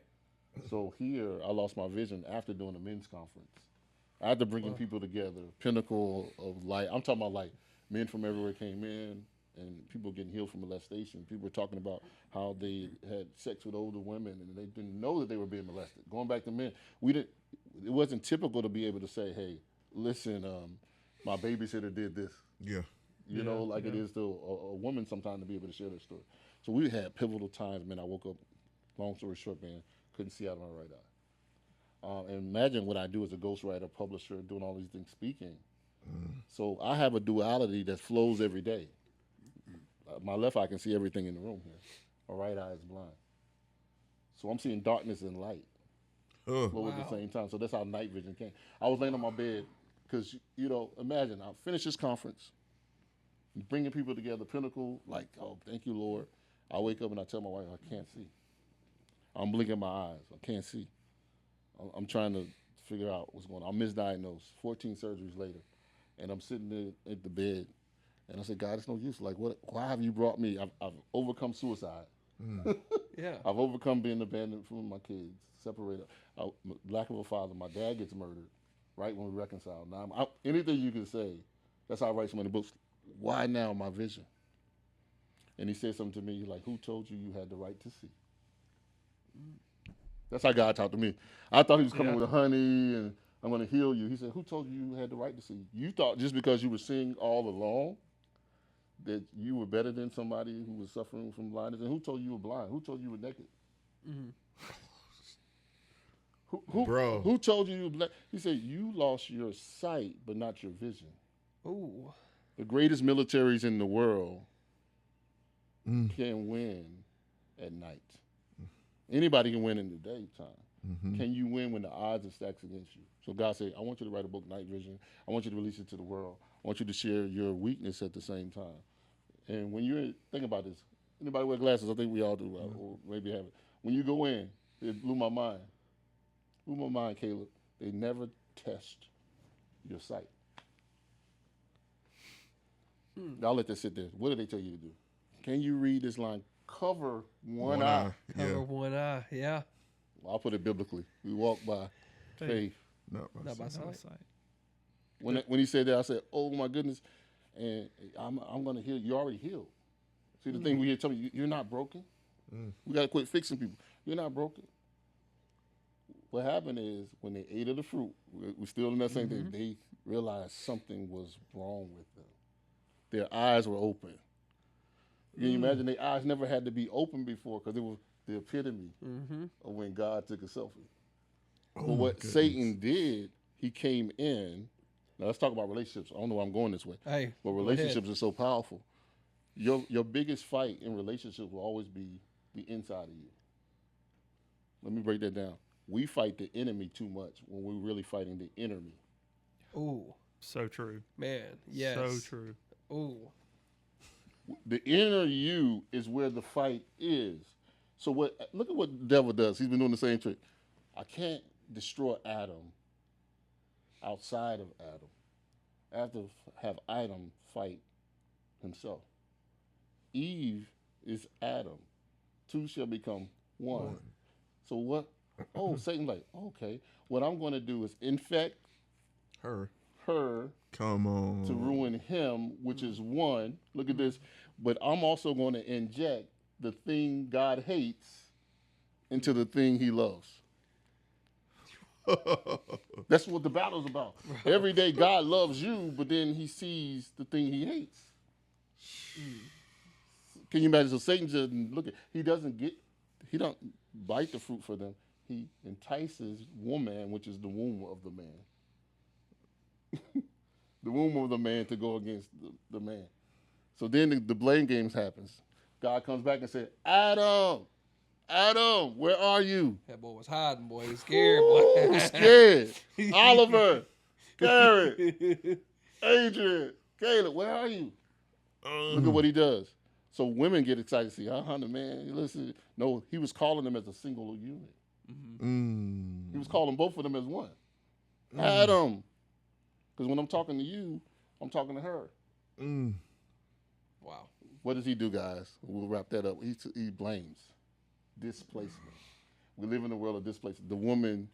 So here, I lost my vision after doing a men's conference. After bringing people together, pinnacle of light. I'm talking about like men from everywhere came in, and people getting healed from molestation. People were talking about how they had sex with older women, and they didn't know that they were being molested. Going back to men, it wasn't typical to be able to say, hey, listen, my babysitter did this. Yeah. It is to a woman sometimes to be able to share their story. So we had pivotal times, man. I woke up, long story short, man, couldn't see out of my right eye. And imagine what I do as a ghostwriter, publisher, doing all these things, speaking. So I have a duality that flows every day. My left eye can see everything in the room here. My right eye is blind. So I'm seeing darkness and light flow at the same time. So that's how night vision came. I was laying on my bed because, imagine I finished this conference, bringing people together, pinnacle, like, oh, thank you, Lord. I wake up and I tell my wife, I can't see. I'm blinking my eyes. I can't see. I'm trying to figure out what's going on. I'm misdiagnosed 14 surgeries later. And I'm sitting there at the bed. And I said, God, it's no use. Like, why have you brought me? I've overcome suicide. Yeah. I've overcome being abandoned from my kids, separated. Lack of a father. My dad gets murdered right when we reconcile. Now, anything you can say, that's how I write so many books. Why now my vision? And he said something to me like, who told you had the right to see? That's how God talked to me. I thought he was coming with honey and I'm going to heal you. He said, who told you had the right to see? You thought just because you were seeing all along that you were better than somebody who was suffering from blindness? And who told you were blind? Who told you were naked? Bro. Who told you were blind? He said, you lost your sight, but not your vision. Ooh. The greatest militaries in the world can win at night. Anybody can win in the daytime. Can you win when the odds are stacked against you? So God said, I want you to write a book, Night Vision. I want you to release it to the world. I want you to share your weakness at the same time. And when you think about this, anybody wear glasses? I think we all do, or maybe have it. When you go in, it blew my mind. Blew my mind, Caleb. They never test your sight. I'll let that sit there. What did they tell you to do? Can you read this line? Cover one eye. Cover Yeah. one eye. Yeah. Well, I'll put it biblically. We walk by faith. Not by Not by sight. sight. When he said that, I said, "Oh my goodness!" And I'm going to heal. You're already healed. See the thing we hear tell me, you're not broken. We got to quit fixing people. You're not broken. What happened is when they ate of the fruit, we're still in that same thing. They realized something was wrong with them. Their eyes were open. Can you imagine their eyes never had to be open before because it was the epitome of when God took a selfie. But what Satan did, he came in Now let's talk about relationships. I don't know why I'm going this way. Hey, But go relationships ahead. are so powerful. Your biggest fight in relationships will always be the inside of you. Let me break that down. We fight the enemy too much when we're really fighting the inner me. Ooh, So true. man. Yes. So true. Ooh. The inner you is where the fight is. So look at what the devil does. He's been doing the same trick. I can't destroy Adam outside of Adam. I have to have Adam fight himself. Eve is Adam. Two shall become one. So what? Oh, Satan's like, okay. What I'm going to do is infect Her. her Come on. to ruin him, which is one. Look at this. But I'm also going to inject the thing God hates into the thing he loves. That's what the battle's about. Every day God loves you, but then he sees the thing he hates. Can you imagine? So Satan just he don't bite the fruit for them. He entices woman, which is the womb of the man. The womb of the man to go against the man. So then the blame games happens. God comes back and said, Adam, where are you? That boy was hiding, boy. He's scared, boy. Ooh, scared. Oliver, Garrett, Adrian, Caleb, where are you? Look at what he does. So women get excited. See, the man, listen. No, he was calling them as a single unit. He was calling both of them as one. Adam. Because when I'm talking to you, I'm talking to her. Wow. What does he do, guys? We'll wrap that up. He blames displacement. We live in a world of displacement. The woman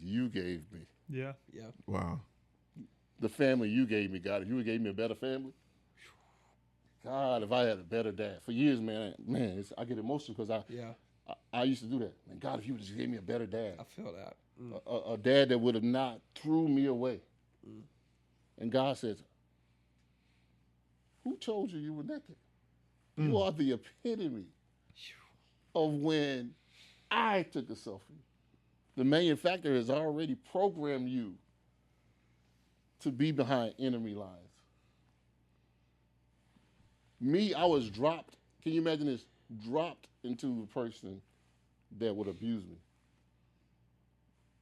you gave me. Yeah. Yeah. Wow. The family you gave me, God. If you gave me a better family, God, if I had a better dad. For years, man, I get emotional because I used to do that. Man, God, if you just gave me a better dad. I feel that. A dad that would have not threw me away. And God says, who told you were naked? You are the epitome of when I took a selfie. The manufacturer has already programmed you to be behind enemy lines. Me, I was dropped. Can you imagine this? Dropped into a person that would abuse me.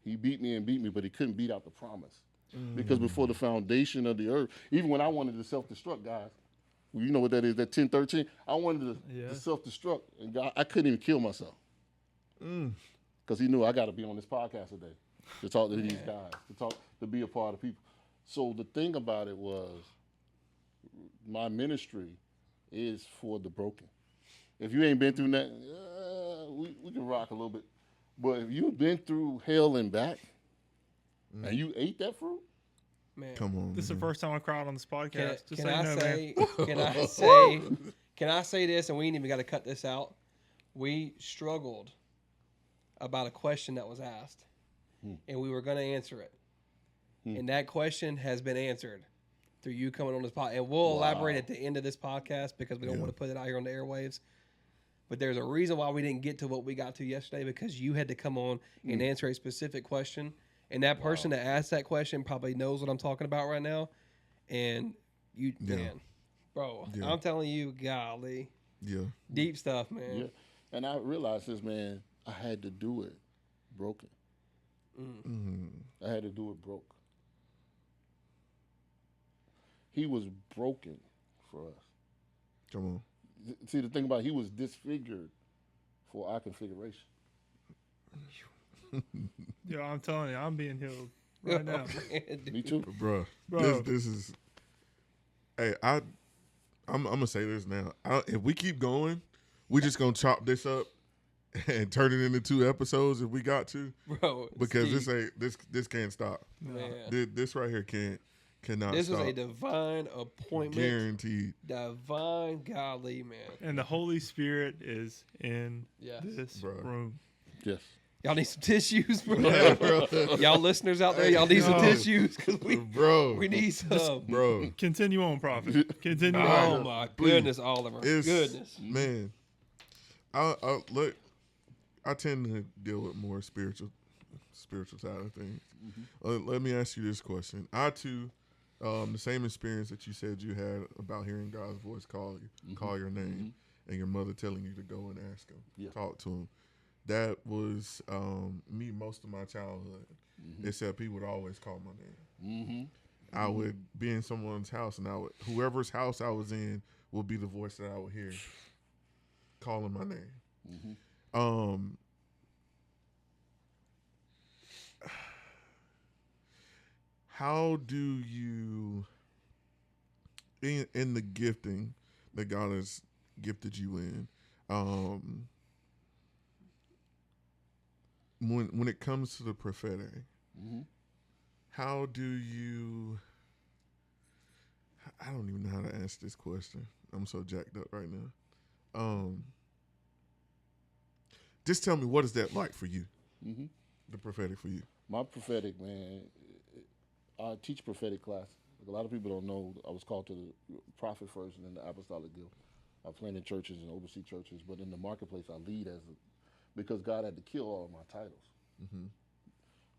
He beat me, but he couldn't beat out the promise. Because before the foundation of the earth, even when I wanted to self-destruct, guys, you know what that is, that 10-13, I wanted to self-destruct, and God, I couldn't even kill myself. Because he knew I got to be on this podcast today to talk to these guys, to be a part of people. So the thing about it was, my ministry is for the broken. If you ain't been through that, we can rock a little bit. But if you've been through hell and back, and you ate that fruit, Man. Come on. This is the first time I cried on this podcast. Just Can so I you know, man. say? Can I say this? And we ain't even got to cut this out. We struggled about a question that was asked, and we were going to answer it, and that question has been answered through you coming on this podcast. And we'll elaborate at the end of this podcast because we don't want to put it out here on the airwaves. But there's a reason why we didn't get to what we got to yesterday, because you had to come on and answer a specific question. And that person that asked that question probably knows what I'm talking about right now. And you, man, bro, I'm telling you, golly. Yeah. Deep stuff, man. yeah. And I realized this, man, I had to do it broken. I had to do it broke. He was broken for us. Come on. See, the thing about it, he was disfigured for our configuration. Yo, I'm telling you, I'm being healed right now. Me too. Bro. This is. Hey, I'm gonna say this now. If we keep going, we just gonna chop this up and turn it into 2 episodes if we got to. Bro, Because this can't stop. Man. This right here cannot This stop. was a divine appointment. Guaranteed. Divine, golly, man. And the Holy Spirit is in this Bro. room. Yes. Y'all need some tissues, bro. Yeah, bro. Y'all listeners out there, y'all need some tissues because we need some. Bro. Continue on, Prophet. Continue Oh on. my Please. goodness, Oliver. Goodness. Man. I tend to deal with more spiritual side of things. Let me ask you this question. I too The same experience that you said you had about hearing God's voice call you, call your name, and your mother telling you to go and ask him, talk to him. That was me most of my childhood, except he would always call my name. I would be in someone's house, and whoever's house I was in would be the voice that I would hear calling my name. How do you, in the gifting that God has gifted you in, when it comes to the prophetic, how do you? I don't even know how to answer this question. I'm so jacked up right now. Just tell me, what is that like for you? The prophetic for you? My prophetic, man. I teach prophetic class. Like, a lot of people don't know I was called to the prophet first and then the apostolic gift. I planted churches and oversee churches, but in the marketplace I lead because God had to kill all of my titles.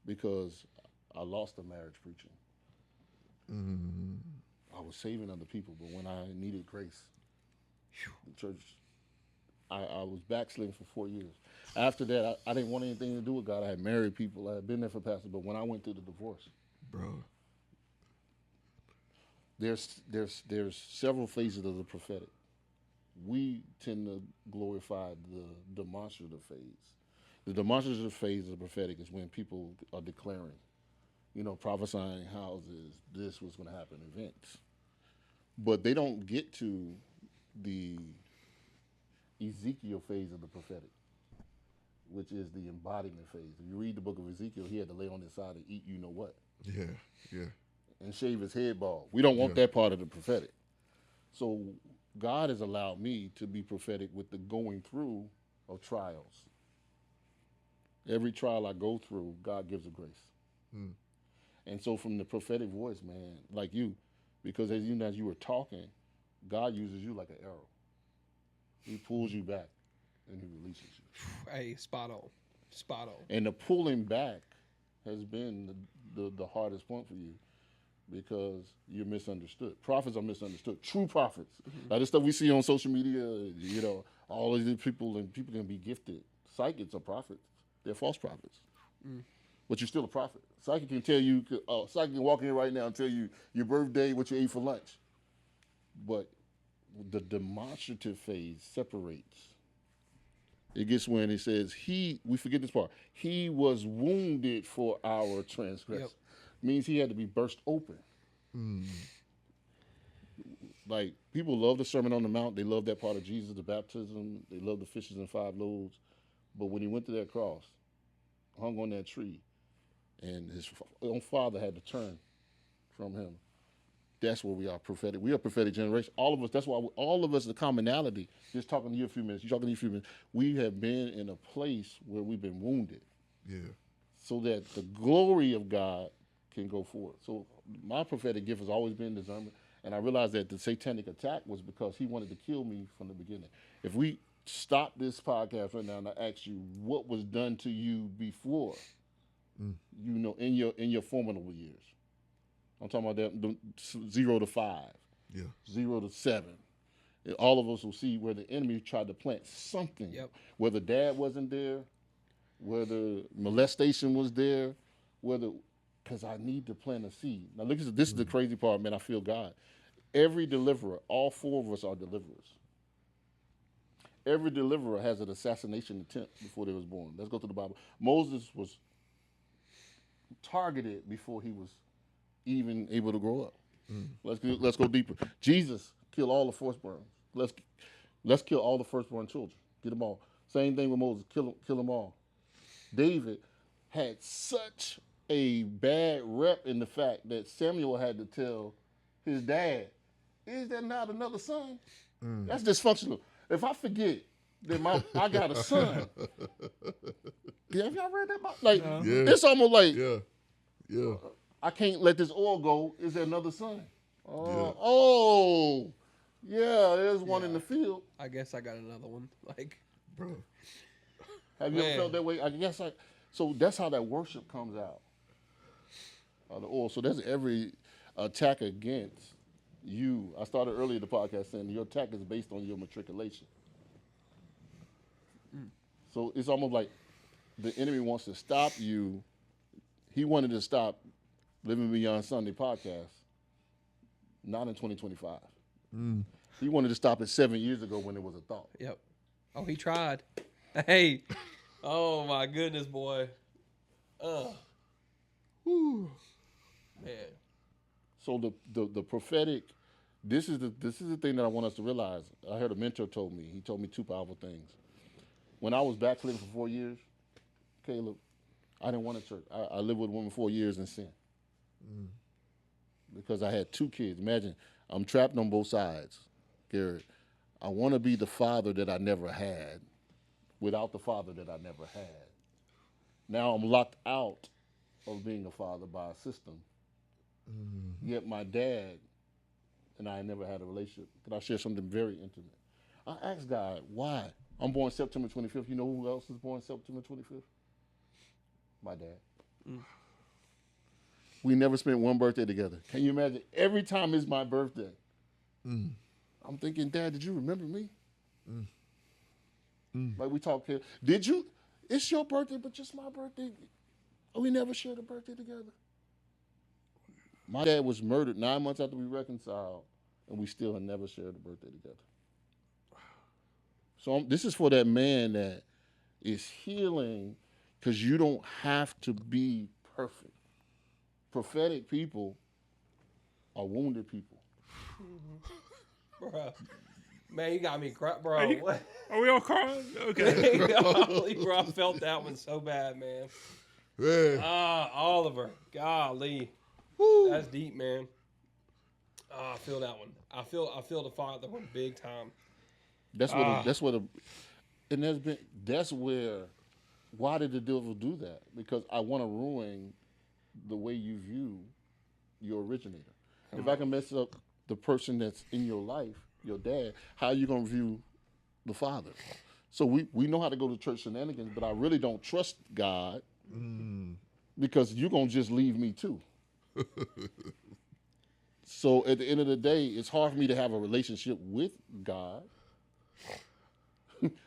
Because I lost a marriage preaching. I was saving other people, but when I needed grace, the church, I was backsliding for 4 years. After that, I didn't want anything to do with God. I had married people. I had been there for pastors, but when I went through the divorce, bro, there's several phases of the prophetic. We tend to glorify the demonstrative phase. The demonstrative phase of the prophetic is when people are declaring, prophesying houses, this was going to happen, events. But they don't get to the Ezekiel phase of the prophetic, which is the embodiment phase. If you read the book of Ezekiel, he had to lay on his side and eat what. Yeah. And shave his head bald. We don't want that part of the prophetic. So God has allowed me to be prophetic with the going through of trials. Every trial I go through, God gives a grace. And so from the prophetic voice, man, like you, because as you were talking, God uses you like an arrow. He pulls you back and he releases you. Hey, spot on. And the pulling back has been the hardest point for you because you're misunderstood. Prophets are misunderstood. True prophets. Like the stuff we see on social media, all of these people, and people can be gifted. Psychics are prophets. They're false prophets. But you're still a prophet. Psychic can tell you, psychic can walk in right now and tell you your birthday, what you ate for lunch. But the demonstrative phase separates. It gets when it says, we forget this part, he was wounded for our transgression. Means he had to be burst open. Like, people love the Sermon on the Mount. They love that part of Jesus, the baptism. They love the fishes and 5 loaves. But when he went to that cross, hung on that tree, and his own father had to turn from him, that's where we are prophetic. We are a prophetic generation. All of us, that's why all of us, the commonality, just talking to you a few minutes, we have been in a place where we've been wounded. So that the glory of God can go forth. So my prophetic gift has always been discernment. And I realized that the satanic attack was because he wanted to kill me from the beginning. If we stop this podcast right now and I ask you what was done to you before, in your formidable years. I'm talking about that 0 to 5, 0 to 7. All of us will see where the enemy tried to plant something. Whether dad wasn't there, whether molestation was there, because I need to plant a seed. Now look, this is the crazy part, man. I feel God. Every deliverer, all 4 of us are deliverers. Every deliverer has an assassination attempt before they was born. Let's go to the Bible. Moses was targeted before he was even able to grow up. Let's go deeper. Jesus killed all the firstborn. Let's kill all the firstborn children. Get them all. Same thing with Moses. Kill them all. David had such a bad rep in the fact that Samuel had to tell his dad, "Is there not another son?" That's dysfunctional. If I forget that I got a son, have y'all read that? It's almost like, I can't let this oil go. Is there another son? There's one in the field. I guess I got another one. Bro, have you ever felt that way? I guess so. That's how that worship comes out. The oil. So that's attack against you. I started earlier the podcast saying your attack is based on your matriculation. So it's almost like the enemy wants to stop you. He wanted to stop Living Beyond Sunday podcast, not in 2025. He wanted to stop it 7 years ago when it was a thought. Yep. Oh, he tried. Hey. Oh my goodness, boy. Whew. Man. So the prophetic, this is the thing that I want us to realize. I heard a mentor told me. He told me two powerful things. When I was backsliding for 4 years, Caleb, I didn't want a church. I lived with a woman 4 years in sin. Because I had 2 kids. Imagine, I'm trapped on both sides, Garrett. I want to be the father that I never had without the father that I never had. Now I'm locked out of being a father by a system. Yet my dad and I never had a relationship. Could I share something very intimate? I asked God, why? I'm born September 25th. You know who else is born September 25th? My dad. We never spent one birthday together. Can you imagine? Every time it's my birthday, I'm thinking, Dad, did you remember me? Like we talked here. Did you? It's your birthday, but just my birthday. We never shared a birthday together. My dad was murdered 9 months after we reconciled, and we still had never shared a birthday together. So this is for that man that is healing, because you don't have to be perfect. Prophetic people are wounded people. Bro. Man, you got me crying, bro. Hey, What? Are we all crying? Okay. Golly, bro, I felt that one so bad, man. Yeah. Oliver. Golly. That's deep, man. I feel that one. I feel the father one big time. That's where, why did the devil do that? Because I want to ruin the way you view your originator. If I can mess up the person that's in your life, your dad, how are you going to view the father? So we know how to go to church shenanigans, but I really don't trust God because you're going to just leave me too. So at the end of the day, it's hard for me to have a relationship with God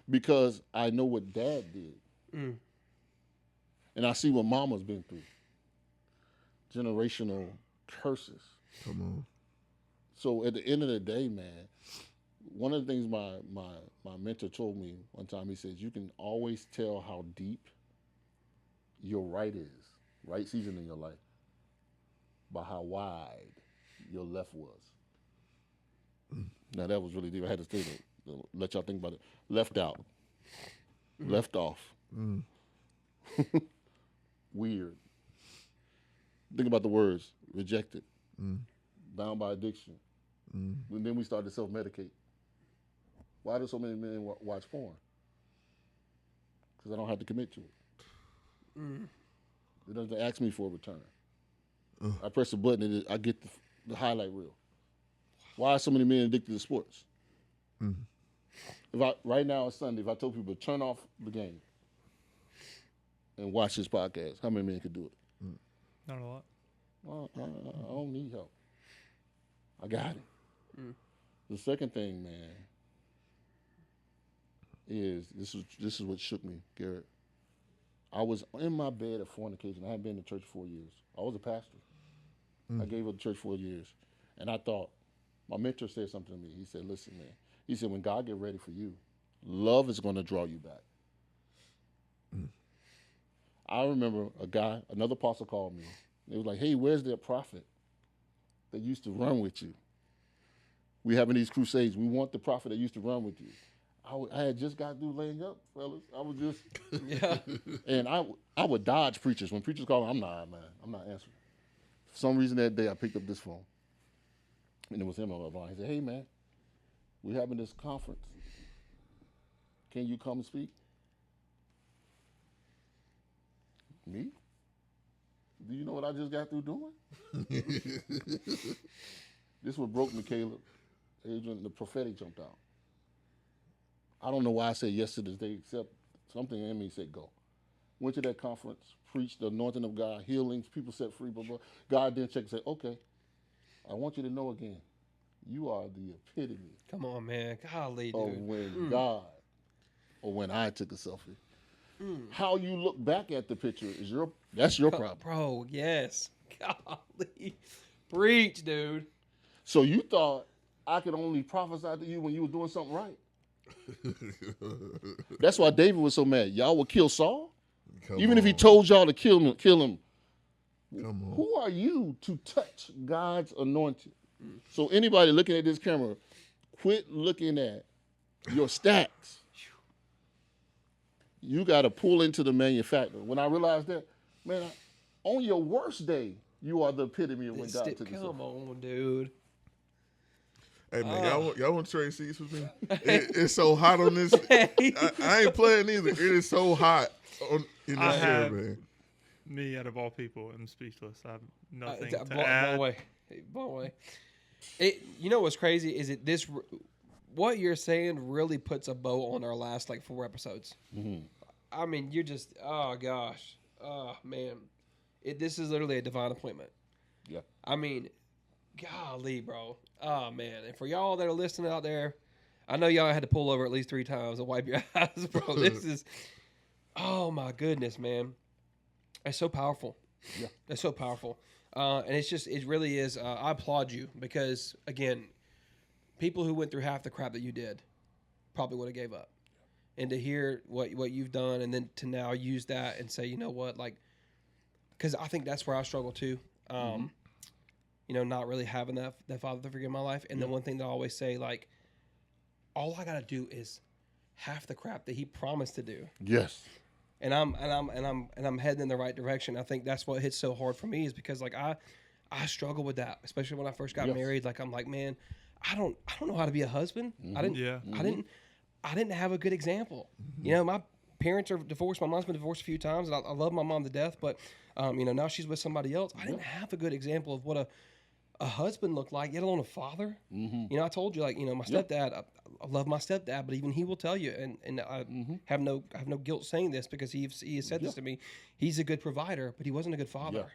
because I know what dad did. And I see what mama's been through. Generational curses. Come on. So at the end of the day, man, one of the things my mentor told me one time, he says, you can always tell how deep your right season in your life, by how wide your left was. Now that was really deep. I had to say that, let y'all think about it. Left out. Left off. Weird. Think about the words. Rejected. Bound by addiction. And then we started to self-medicate. Why do so many men watch porn? Because I don't have to commit to it. It doesn't ask me for a return. I press a button and I get the highlight reel. Why are so many men addicted to sports? Right now it's Sunday, if I told people to turn off the game and watch this podcast, how many men could do it? Not a lot. Well, I don't need help. I got it. The second thing, man, is this is what shook me, Garrett. I was in my bed at fornication. I hadn't been to church 4 years. I was a pastor. I gave up the church 4 years. And I thought, my mentor said something to me. He said, listen, man. He said, when God get ready for you, love is going to draw you back. I remember another apostle called me. They was like, hey, where's that prophet that used to run with you? We having these crusades. We want the prophet that used to run with you. I had just got through laying up, fellas. I was just, and I would dodge preachers. When preachers call, I'm not answering. For some reason that day, I picked up this phone. And it was him on the line. He said, hey, man, we're having this conference. Can you come and speak? Me? Do you know what I just got through doing? This what broke me, Caleb. Adrian, the prophetic jumped out. I don't know why I said yes to this day, except something in me said go. Went to that conference, preached the anointing of God, healings, people set free, blah, blah. God then checked and said, okay, I want you to know again, you are the epitome Come on, man. Golly, of dude. when God or when I took a selfie. How you look back at the picture is that's your problem. Bro, yes. Golly. Preach, dude. So you thought I could only prophesy to you when you were doing something right. That's why David was so mad. Y'all would kill Saul? Even if he told y'all to kill him. Come on. Who are you to touch God's anointed? So anybody looking at this camera, quit looking at your stats. You got to pull into the manufacturer. When I realized that, man, on your worst day, you are the epitome of when God took his Come on, dude. Hey man, y'all want to trade seats with me? It's so hot on this. I ain't playing either. It is so hot in this chair, man. Me, out of all people, am speechless. I have nothing to Blow add. away. Blow away. You know what's crazy is what you're saying really puts a bow on our last 4 episodes. Mm-hmm. I mean, you're just, oh gosh, oh man, this is literally a divine appointment. Yeah. I mean, golly, bro. Oh man, and for y'all that are listening out there, I know y'all had to pull over at least 3 times to wipe your eyes, bro. This is, oh my goodness, man. It's so powerful. Yeah. It's so powerful. And it really is. I applaud you because, again, people who went through half the crap that you did probably would have gave up. And to hear what you've done and then to now use that and say, you know what, because I think that's where I struggle too. Not really having that father figure in my life. And the one thing that I always say, all I got to do is half the crap that he promised to do. Yes. And I'm heading in the right direction. I think that's what hits so hard for me is because I struggle with that, especially when I first got married. I'm like, man, I don't know how to be a husband. I didn't have a good example. My parents are divorced. My mom's been divorced a few times, and I love my mom to death. But now she's with somebody else. I didn't have a good example of what a husband looked like, yet alone a father. I told you, my stepdad. I love my stepdad, but even he will tell you, and I have no guilt saying this because he has said this to me. He's a good provider, but he wasn't a good father.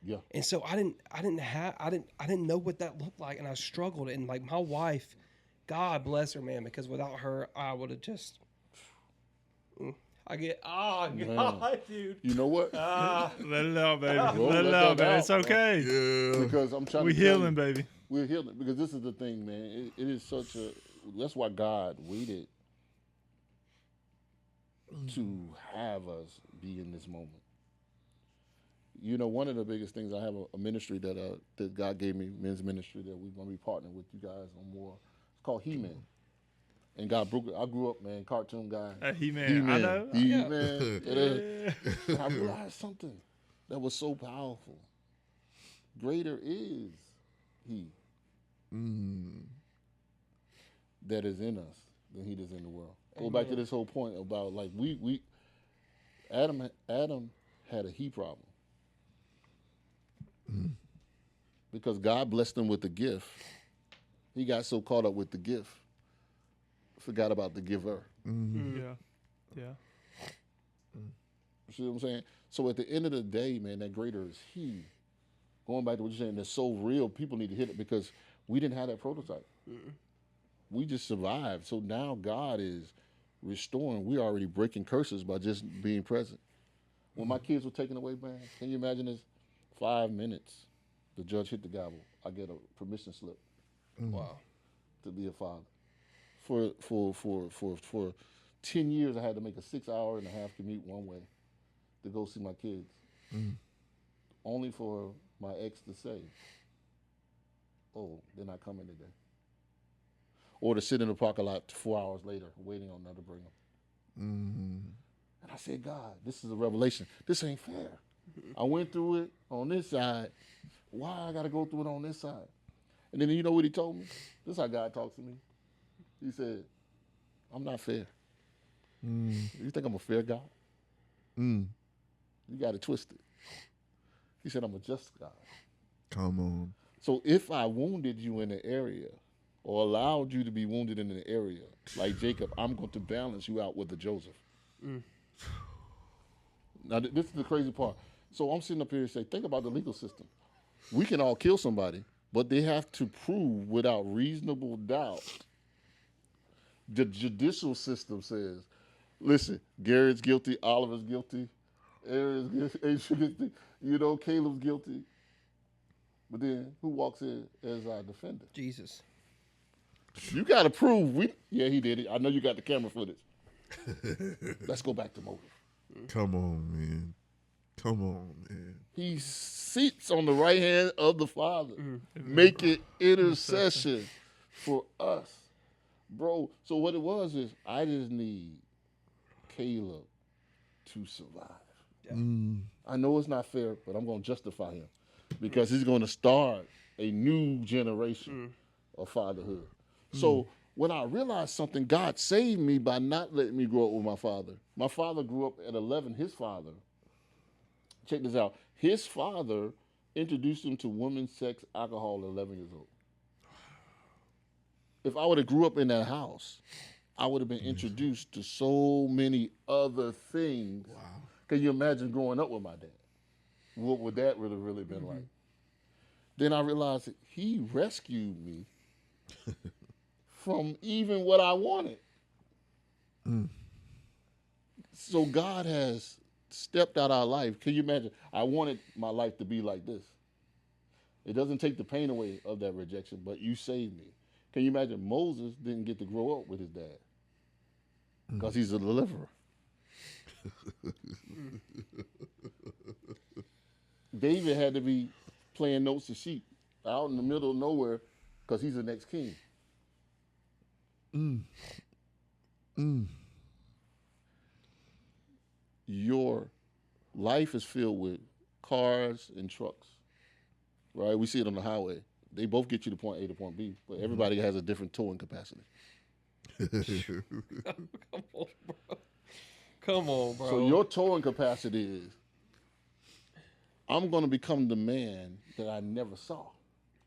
Yeah. And so I didn't know what that looked like, and I struggled. And my wife, God bless her, man, because without her, I would have just. God, dude. You know what? Let it out, baby. Bro, let it let out, that man. out, It's okay. Yeah. Because I'm trying We're to tell healing, you, baby. we're healing because this is the thing, man. It is such a. That's why God waited to have us be in this moment. One of the biggest things, I have a ministry that God gave me, men's ministry, that we're going to be partnering with you guys on more. It's called He-Man. And God broke it. I grew up, man, cartoon guy. He-Man. I know. He-Man. And I realized something that was so powerful. Greater is He that is in us than he is in the world. Go back to this whole point about Adam had a he problem. Because God blessed him with the gift. He got so caught up with the gift, forgot about the giver. Yeah. You see what I'm saying? So at the end of the day, man, that greater is he. Going back to what you're saying, that's so real, people need to hit it because we didn't have that prototype. We just survived. So now God is restoring. We're already breaking curses by just being present. When my kids were taken away, man, can you imagine this? 5 minutes, the judge hit the gavel. I get a permission slip. Wow. To be a father. For 10 years, I had to make a 6-hour-and-a-half commute one way to go see my kids. Only for my ex to say, "Oh, they're not coming today," or to sit in the parking lot 4 hours later waiting on them to bring them. And I said, God, this is a revelation. This ain't fair. I went through it on this side. Why I got to go through it on this side? And then you know what he told me? This is how God talks to me. He said, I'm not fair. You think I'm a fair God? You got it twisted. He said, I'm a just God. Come on. So if I wounded you in an area or allowed you to be wounded in an area, like Jacob, I'm going to balance you out with a Joseph. Now, this is the crazy part. So I'm sitting up here and say, think about the legal system. We can all kill somebody, but they have to prove without reasonable doubt. The judicial system says, listen, Garrett's guilty, Oliver's guilty, Aaron's guilty, Adrian's guilty, Caleb's guilty. But then who walks in as our defender? Jesus. You got to prove he did it. I know you got the camera footage. Let's go back to Moses. Come on, man. Come on, man. He sits on the right hand of the Father, making intercession for us. Bro, so what it was is I just need Caleb to survive. Yeah. I know it's not fair, but I'm going to justify him because he's going to start a new generation of fatherhood. So when I realized something, God saved me by not letting me grow up with my father. My father grew up at 11. His father, check this out, his father introduced him to women's sex, alcohol at 11 years old. If I would have grew up in that house, I would have been introduced to so many other things. Wow. Can you imagine growing up with my dad? What would that really been like? Then I realized that he rescued me from even what I wanted. So God has stepped out our life. Can you imagine? I wanted my life to be like this. It doesn't take the pain away of that rejection, but you saved me. Can you imagine? Moses didn't get to grow up with his dad because he's a deliverer. David had to be playing notes to sheep out in the middle of nowhere because he's the next king. Your life is filled with cars and trucks, right? We see it on the highway. They both get you to point A to point B, but everybody has a different towing capacity. Come on, bro. So your towing capacity is, I'm going to become the man that I never saw.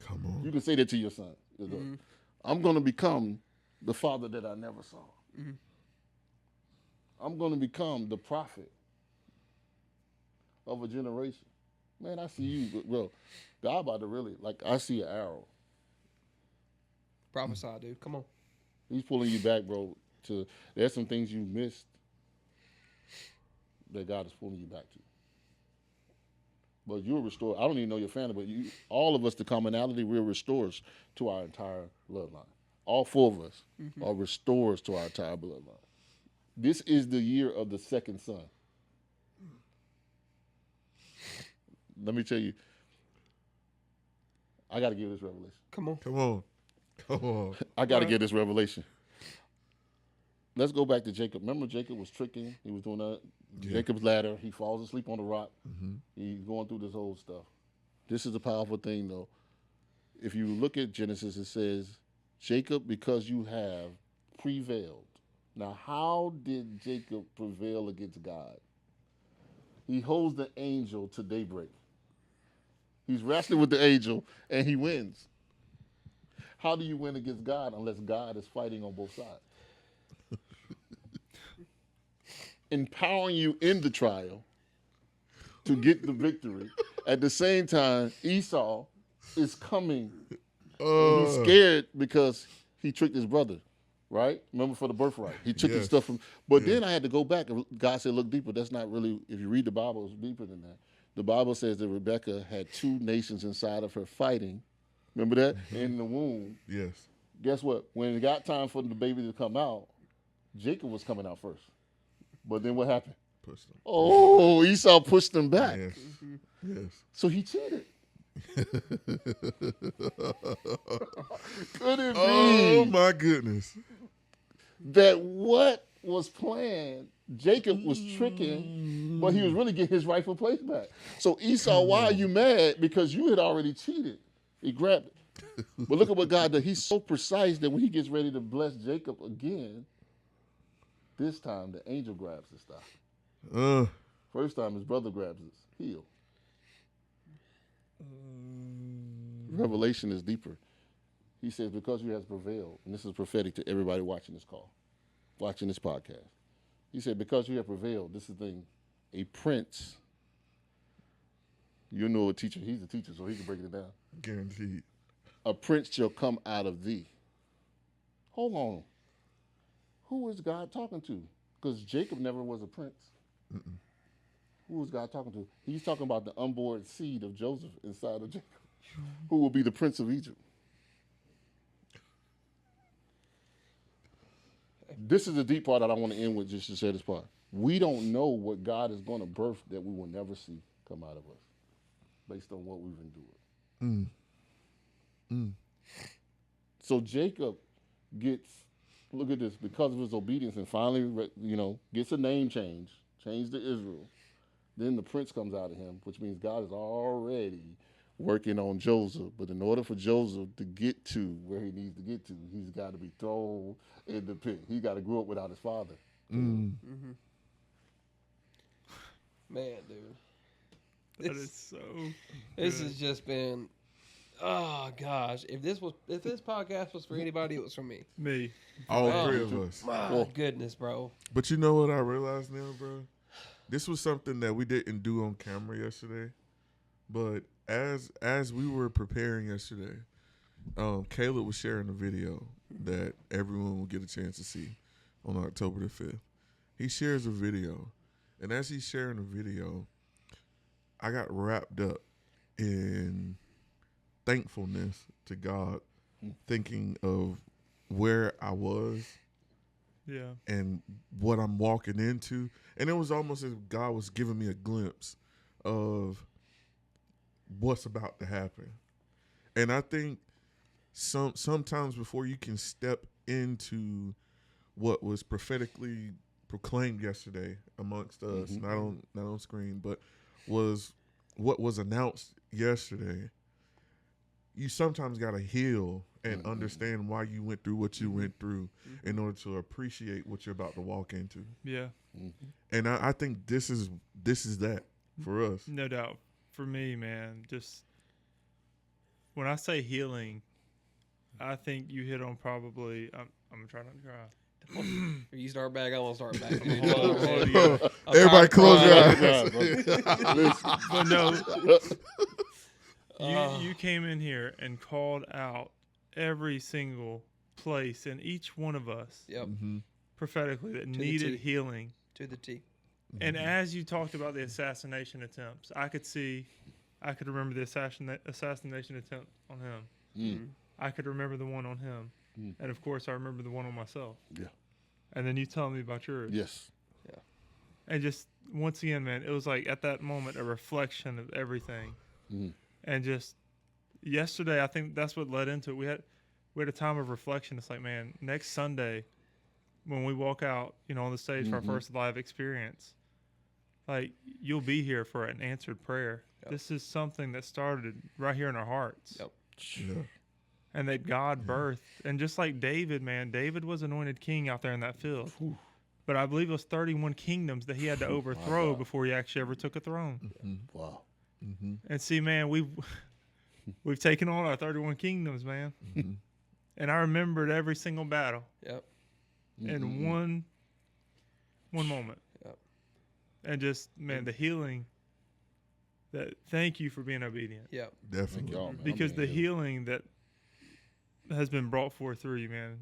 Come on. You can say that to your son. I'm going to become the father that I never saw. I'm going to become the prophet of a generation. Man, I see you, bro. God about to really, I see an arrow. Prophesy, dude. Come on. He's pulling you back, bro. There's some things you missed that God is pulling you back to. But you're restored. I don't even know your family, but all of us, the commonality, we're restorers to our entire bloodline. All four of us are restorers to our entire bloodline. This is the year of the second son. Let me tell you, I got to give this revelation. Come on. Come on. Come on. I got to give this revelation. Let's go back to Jacob. Remember Jacob was tricking? He was doing that. Yeah. Jacob's ladder. He falls asleep on the rock. He's going through this whole stuff. This is a powerful thing, though. If you look at Genesis, it says, Jacob, because you have prevailed. Now, how did Jacob prevail against God? He holds the angel to daybreak. He's wrestling with the angel, and he wins. How do you win against God unless God is fighting on both sides? Empowering you in the trial to get the victory. At the same time, Esau is coming. He's scared because he tricked his brother, right? Remember, for the birthright. He took his stuff from. But then I had to go back. God said, look deeper. That's not really, if you read the Bible, it's deeper than that. The Bible says that Rebekah had two nations inside of her fighting. Remember that? In the womb. Yes. Guess what? When it got time for the baby to come out, Jacob was coming out first. But then what happened? Pushed him. Oh, Esau pushed him back. Yes. Yes. So he cheated. Could it be? Oh, my goodness. That what was planned, Jacob was tricking, but he was really getting his rightful place back. So Esau, why are you mad? Because you had already cheated. He grabbed it. But look at what God does. He's so precise that when he gets ready to bless Jacob again, this time the angel grabs his thigh. First time his brother grabs his heel. Revelation is deeper. He says, because you have prevailed, and this is prophetic to everybody watching this call, watching this podcast. He said, because you have prevailed, this is the thing, a prince, you know a teacher, he's a teacher, so he can break it down. Guaranteed. a prince shall come out of thee. Hold on. Who is God talking to? Because Jacob never was a prince. Who is God talking to? He's talking about the unborn seed of Joseph inside of Jacob, who will be the prince of Egypt. This is the deep part that I want to end with, just to say this part. We don't know what God is going to birth that we will never see come out of us based on what we've endured. So Jacob gets, look at this, because of his obedience and finally, gets a name change, changed to Israel. Then the prince comes out of him, which means God is already working on Joseph. But in order for Joseph to get to where he needs to get to, he's got to be thrown in the pit. He got to grow up without his father. Man, dude. That is so. This good. has just been. Oh gosh! If this podcast was for anybody, it was for me. Me. All three of us. My goodness, bro. But you know what I realized now, bro? This was something that we didn't do on camera yesterday. But as we were preparing yesterday, Caleb was sharing a video that everyone will get a chance to see on October the 5th. He shares a video. And as he's sharing the video, I got wrapped up in thankfulness to God, thinking of where I was and what I'm walking into. And it was almost as if God was giving me a glimpse of what's about to happen. And I think sometimes before you can step into what was prophetically proclaimed yesterday amongst us, not on screen, but was what was announced yesterday, you sometimes got to heal and understand why you went through what you went through in order to appreciate what you're about to walk into. Yeah. And I think this is that for us. No doubt. For me, man, just when I say healing, I think you hit on probably. I'm trying not to cry. If you start back, I'm gonna start back. Everybody close your eyes. But no, you came in here and called out every single place in each one of us prophetically that needed healing. To the T. And as you talked about the assassination attempts, I could remember the assassination attempt on him. I could remember the one on him. And of course, I remember the one on myself. Yeah. And then you telling me about yours. Yes. Yeah. And just, once again, man, it was like at that moment, a reflection of everything. And just yesterday, I think that's what led into it. We had a time of reflection. It's like, man, next Sunday, when we walk out, on the stage for our first live experience, like, you'll be here for an answered prayer. Yep. This is something that started right here in our hearts. Yep. Yeah. And that God birthed. And just like David, man, David was anointed king out there in that field. But I believe it was 31 kingdoms that he had to overthrow before he actually ever took a throne. Wow. And see, man, we've taken on our 31 kingdoms, man. And I remembered every single battle. Yep. In one moment. Yep. And just, man, the healing. Thank you for being obedient. Yep. Definitely. Y'all, man. Because the healing that has been brought forth through you, man,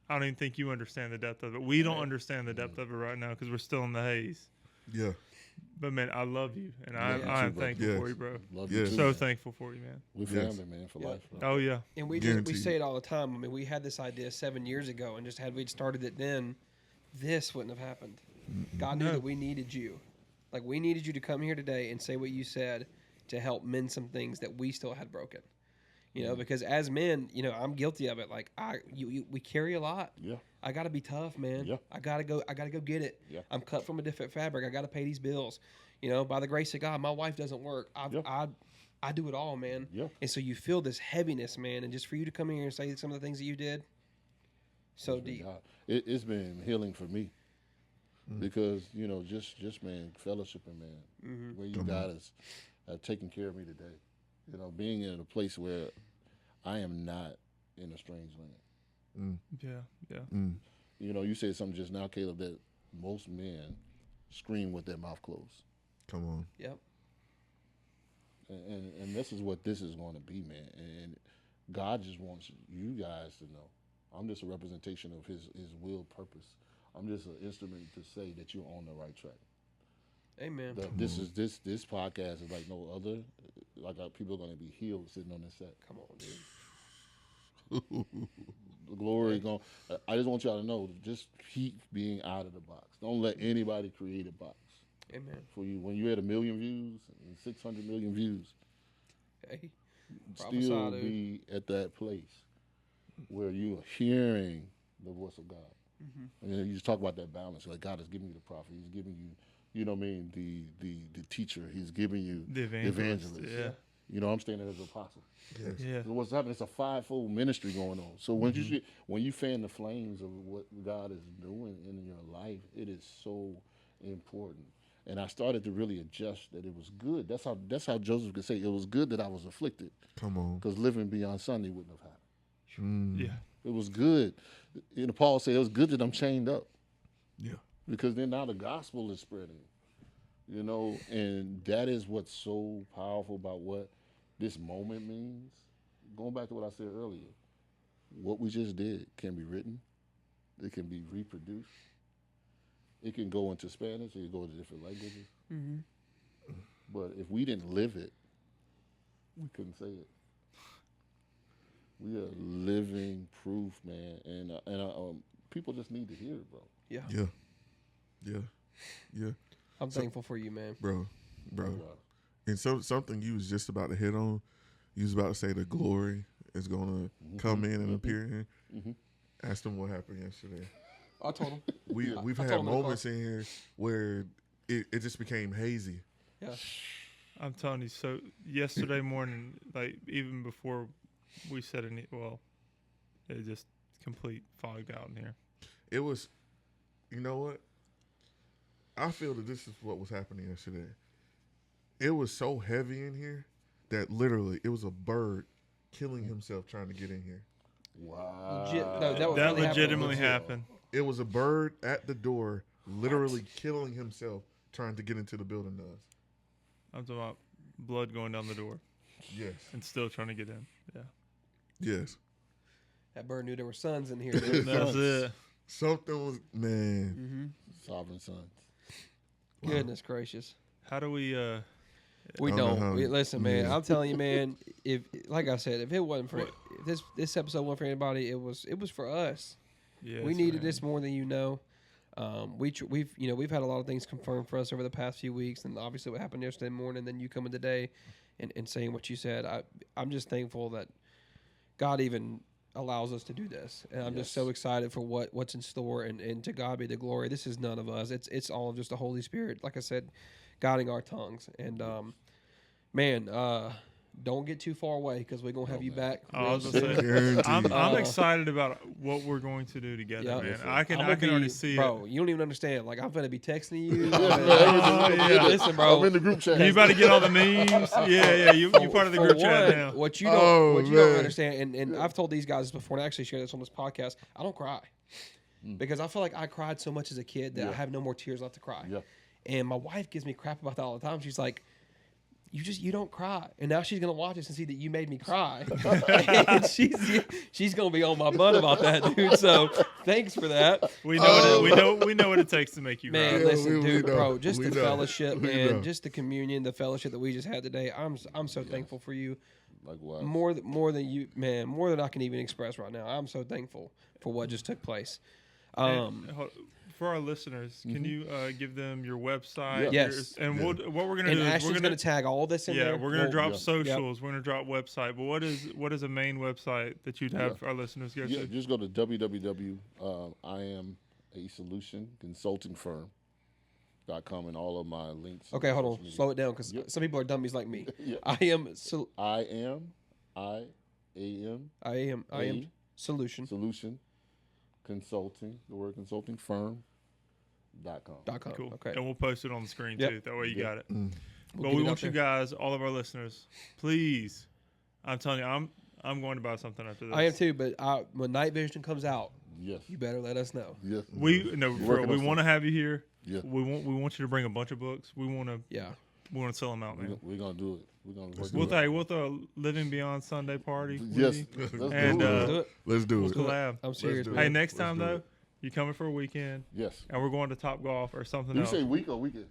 I don't even think you understand the depth of it. We don't understand the depth of it right now because we're still in the haze. Yeah. But, man, I love you, and I'm thankful for you, bro. Love you too, So man. thankful for you, man. We're family, man, for life. Bro. Oh, yeah. And we say it all the time. I mean, we had this idea 7 years ago, and just had we started it then, this wouldn't have happened. God knew that we needed you. Like, we needed you to come here today and say what you said to help mend some things that we still had broken. Because as men, I'm guilty of it. Like, we carry a lot. Yeah. I got to be tough, man. Yeah. I got to go get it. Yeah. I'm cut from a different fabric. I got to pay these bills. By the grace of God, my wife doesn't work. I do it all, man. Yeah. And so you feel this heaviness, man. And just for you to come here and say some of the things that you did, so deep. It's been healing for me. Because, just man, fellowshipping, man, where you guys have taken care of me today. Being in a place where I am not in a strange land. Yeah. You said something just now, Caleb, that most men scream with their mouth closed. Come on. Yep. And this is what this is going to be, man. And God just wants you guys to know. I'm just a representation of his will, purpose. I'm just an instrument to say that you're on the right track. Amen. That this podcast is like no other. Like people are going to be healed sitting on this set. Come on, dude. The glory going. I just want y'all to know, just keep being out of the box. Don't let anybody create a box. Amen. For you, when you're at 1 million views and 600 million views, Hey, still be at that place where you are hearing the voice of God. And then you just talk about that balance. Like God is giving you the prophet. He's giving you, you know what I mean, the teacher. He's giving you The evangelist. Yeah. You know, I'm standing as an apostle. Yes. Yeah. So what's happening? It's a fivefold ministry going on. So when you fan the flames of what God is doing in your life, it is so important. And I started to really adjust that it was good. That's how Joseph could say it was good that I was afflicted. Come on. Because living beyond Sunday wouldn't have happened. Yeah. It was good. You know, Paul said it was good that I'm chained up. Yeah. Because then now the gospel is spreading. You know, and that is what's so powerful about what this moment means. Going back to what I said earlier, what we just did can be written. It can be reproduced. It can go into Spanish. It can go into different languages. But if we didn't live it, we couldn't say it. We are living proof, man, and people just need to hear it, bro. Yeah. Yeah. Yeah. Yeah. I'm thankful for you, man. Bro. Wow. And something you was just about to hit on, you was about to say the glory is going to come in and appear in. Ask them what happened yesterday. I told him. We've I had told him in the moments in here where it just became hazy. Yeah. I'm telling you. So yesterday morning, like even before we said any, well, it just complete fogged out in here. It was, you know what? I feel that this is what was happening yesterday. It was so heavy in here that literally it was a bird killing himself trying to get in here. Wow. That legitimately happened. It was a bird at the door literally killing himself trying to get into the building to us. I'm talking about blood going down the door Yes. and still trying to get in. Yeah. Yes. That bird knew there were sons in here. That's it. Something was, man. Sovereign sons. Goodness gracious. How do we? We I don't know don't. how- Listen, man. I'm telling you, man. If, like I said, if it wasn't for if this episode wasn't for anybody, it was for us. Yes, We needed man. this more than you know. We've had a lot of things confirmed for us over the past few weeks, and obviously what happened yesterday morning. Then you coming today, and saying what you said. I'm just thankful that God even allows us to do this, and I'm just so excited for what's in store. And to God be the glory. This is none of us. It's all just the Holy Spirit, like I said, guiding our tongues. And don't get too far away because we're gonna have you back. I was real gonna soon. say, Guaranteed. I'm excited about what we're going to do together, Yeah. man. Yes, I can already see bro, you don't even understand. Like I'm gonna be texting you. yeah. Listen, bro. I'm in the group chat. it. You about to get all the memes? Yeah. You part of the For group chat one, now. What you Oh, don't man. understand, and I've told these guys this before, and I actually shared this on this podcast. I don't cry because I feel like I cried so much as a kid that I have no more tears left to cry. Yeah. And my wife gives me crap about that all the time. She's like, you don't cry, and now she's gonna watch this and see that you made me cry, and she's gonna be on my butt about that, dude. So thanks for that. We know we know what it takes to make you Man, right. Yeah, listen, we dude, know. bro, just We the know. fellowship, We man, know. just the communion, the fellowship that we just had today. I'm so thankful for you. Likewise. More than you, man, more than I can even express right now. I'm so thankful for what just took place. And, for our listeners, can you give them your website? Yeah. Yes. And what we're gonna And do is Ashley's we're gonna gonna tag all this in there. we're gonna We'll- drop yeah. socials. We're gonna drop website. But what is a main website that you'd have our listeners go Yeah, to? just go to www. I am a solution consulting firm.com and all of my links. Okay, hold on, social media. slow it down because Yep. some people are dummies like me. Yeah. I am A solution. solution consulting. The word consulting firm.com. .com. Cool. Okay. And we'll post it on the screen Yep. too. That way you Yeah. got it. We'll But get we it want out you there. guys, all of our listeners, please. I'm telling you, I'm going to buy something after this. I am too, but when Night Vision comes out, Yes. you better let us know. Yes. We Working we on want to have you here. Yeah. We want you to bring a bunch of books. We want to Yeah. We want to sell them out, man. We're gonna do it. We're gonna work We'll throw a Living Beyond Sunday party. Yes, And Let's do it. Let's do we'll it. collab. I'm serious. do man. Hey, it. next Let's time do though, it. you coming for a weekend, yes. and we're going to Top Golf or something You else. say week or weekend?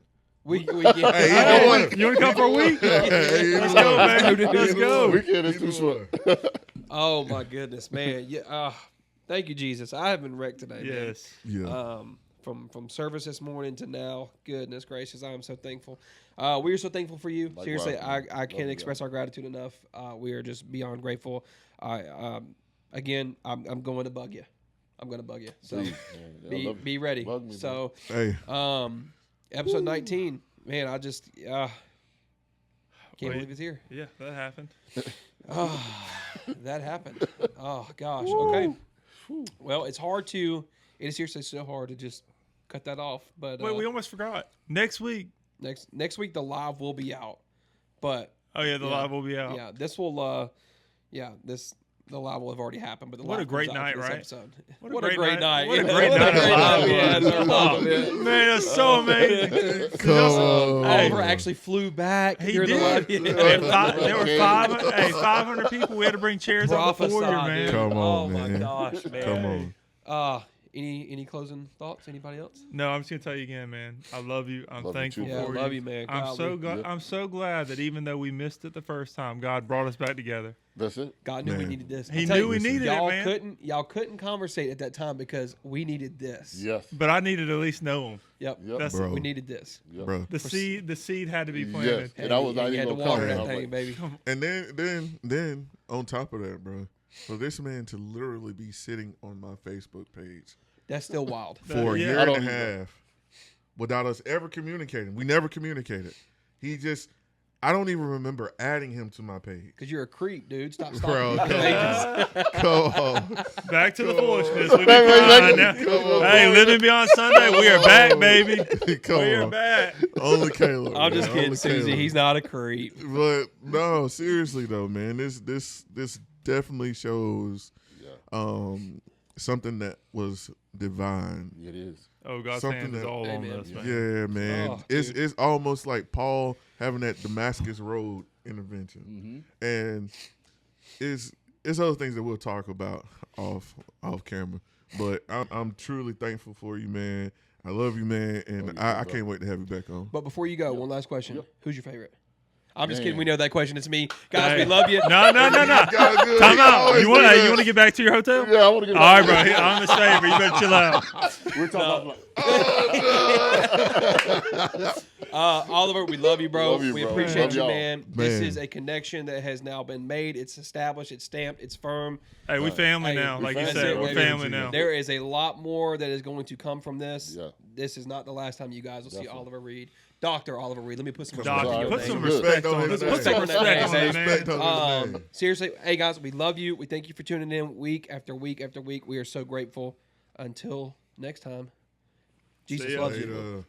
We Hey, get you know what? You want to come for a week? Hey, Let's go, baby. Let's go. Weekend is too short. Oh my goodness, man. Yeah. Thank you, Jesus. I have been wrecked today. Man. Yes. Yeah. From service this morning to now, goodness gracious, I am so thankful. We are so thankful for you. Likewise, Seriously, man. I Love can't you express our gratitude enough. We are just beyond grateful. Again, I'm going to bug you. I'm going to bug you. So Please, man. I love you. be ready. Bug me, So Hey. episode 19, man, I just can't Wait. believe it's here. Yeah, that happened. That happened. Oh gosh. Okay. Well, it's hard to. It is seriously so hard to just cut that off. But Wait, we almost forgot. Next week. next week the live will be out. But Oh yeah, the live will be out. yeah, this will. The live will have already happened. But the What a live great comes out night, for this right? episode. What a great night. What a Yeah, great what a night. great night. Yeah, it's our Oh, man. man, that's so amazing. Come on. Oliver actually flew back. He during did. The live. There were 500 people. We had to bring chairs up before you, Prophesy, man. dude. Come on, oh man. my gosh, man. Come on. Any closing thoughts? Anybody else? No, I'm just gonna tell you again, man. I love you. I'm Love you thankful too, Yeah, for I love you, man. I'm God, so glad. I'm so glad that even though we missed it the first time, God brought us back together. That's it. God knew we Man. needed this. He I'll tell knew you, we needed it, man. Y'all couldn't conversate at that time because we needed this. Yes. But I needed to at least know him. Yep. Yep. That's Bro. We needed this. Yep. Bro. the seed had to be Yes. planted. And I was not you even had to gonna water comment. that I was thing, like, baby. And then on top of that, bro, for this man to literally be sitting on my Facebook page That's still wild. for a Yeah. year I and a don't even- half without us ever communicating. We never communicated. I don't even remember adding him to my page. Because you're a creep, dude. Stop Bro, stalking pages. come on. Back to the Come on. foolishness. We be Wait, crying now. Come on. Hey, living beyond Sunday, we are back, baby. Come We are on. back. Only Caleb. I'm just man. kidding, Only Susie. Caleb. He's not a creep. But no, seriously though, man, this definitely shows something that was divine. It is. Oh, God's Something hand is that- all on Amen. us, man. Yeah, man. Oh, it's dude. it's almost like Paul having that Damascus Road intervention, and it's other things that we'll talk about off camera. But I'm truly thankful for you, man. I love you, man, and Love you I too, can't wait to have you back on. But before you go, one last question. Yep. Who's your favorite? I'm just Man. kidding. We know that question. It's me. Guys, Hey. we love you. No. Gotta do it. Time out. Always You want do to that. get back to your hotel? Yeah, I want to get All right, bro. I'm his favorite. You better chill out. We're talking about Oliver, we love you, bro. Love you, we bro. appreciate Love you, y'all. man. This Man. is a connection that has now been made. It's established. It's stamped. It's firm. Hey, we family Hey, now. we Like you family. said, we're That's it, family baby. now. There is a lot more that is going to come from this. Yeah. This is not the last time you guys will see Definitely. Oliver Reid. Dr. Oliver Reid. Let me put some respect Doctor, on Sorry. your put name. some Good. respect on his it. name. Put some respect Respect on it, Respect man. on his name. Seriously, hey guys, we love you. We thank you for tuning in week after week after week. We are so grateful. Until next time, Jesus See ya. loves you. Later.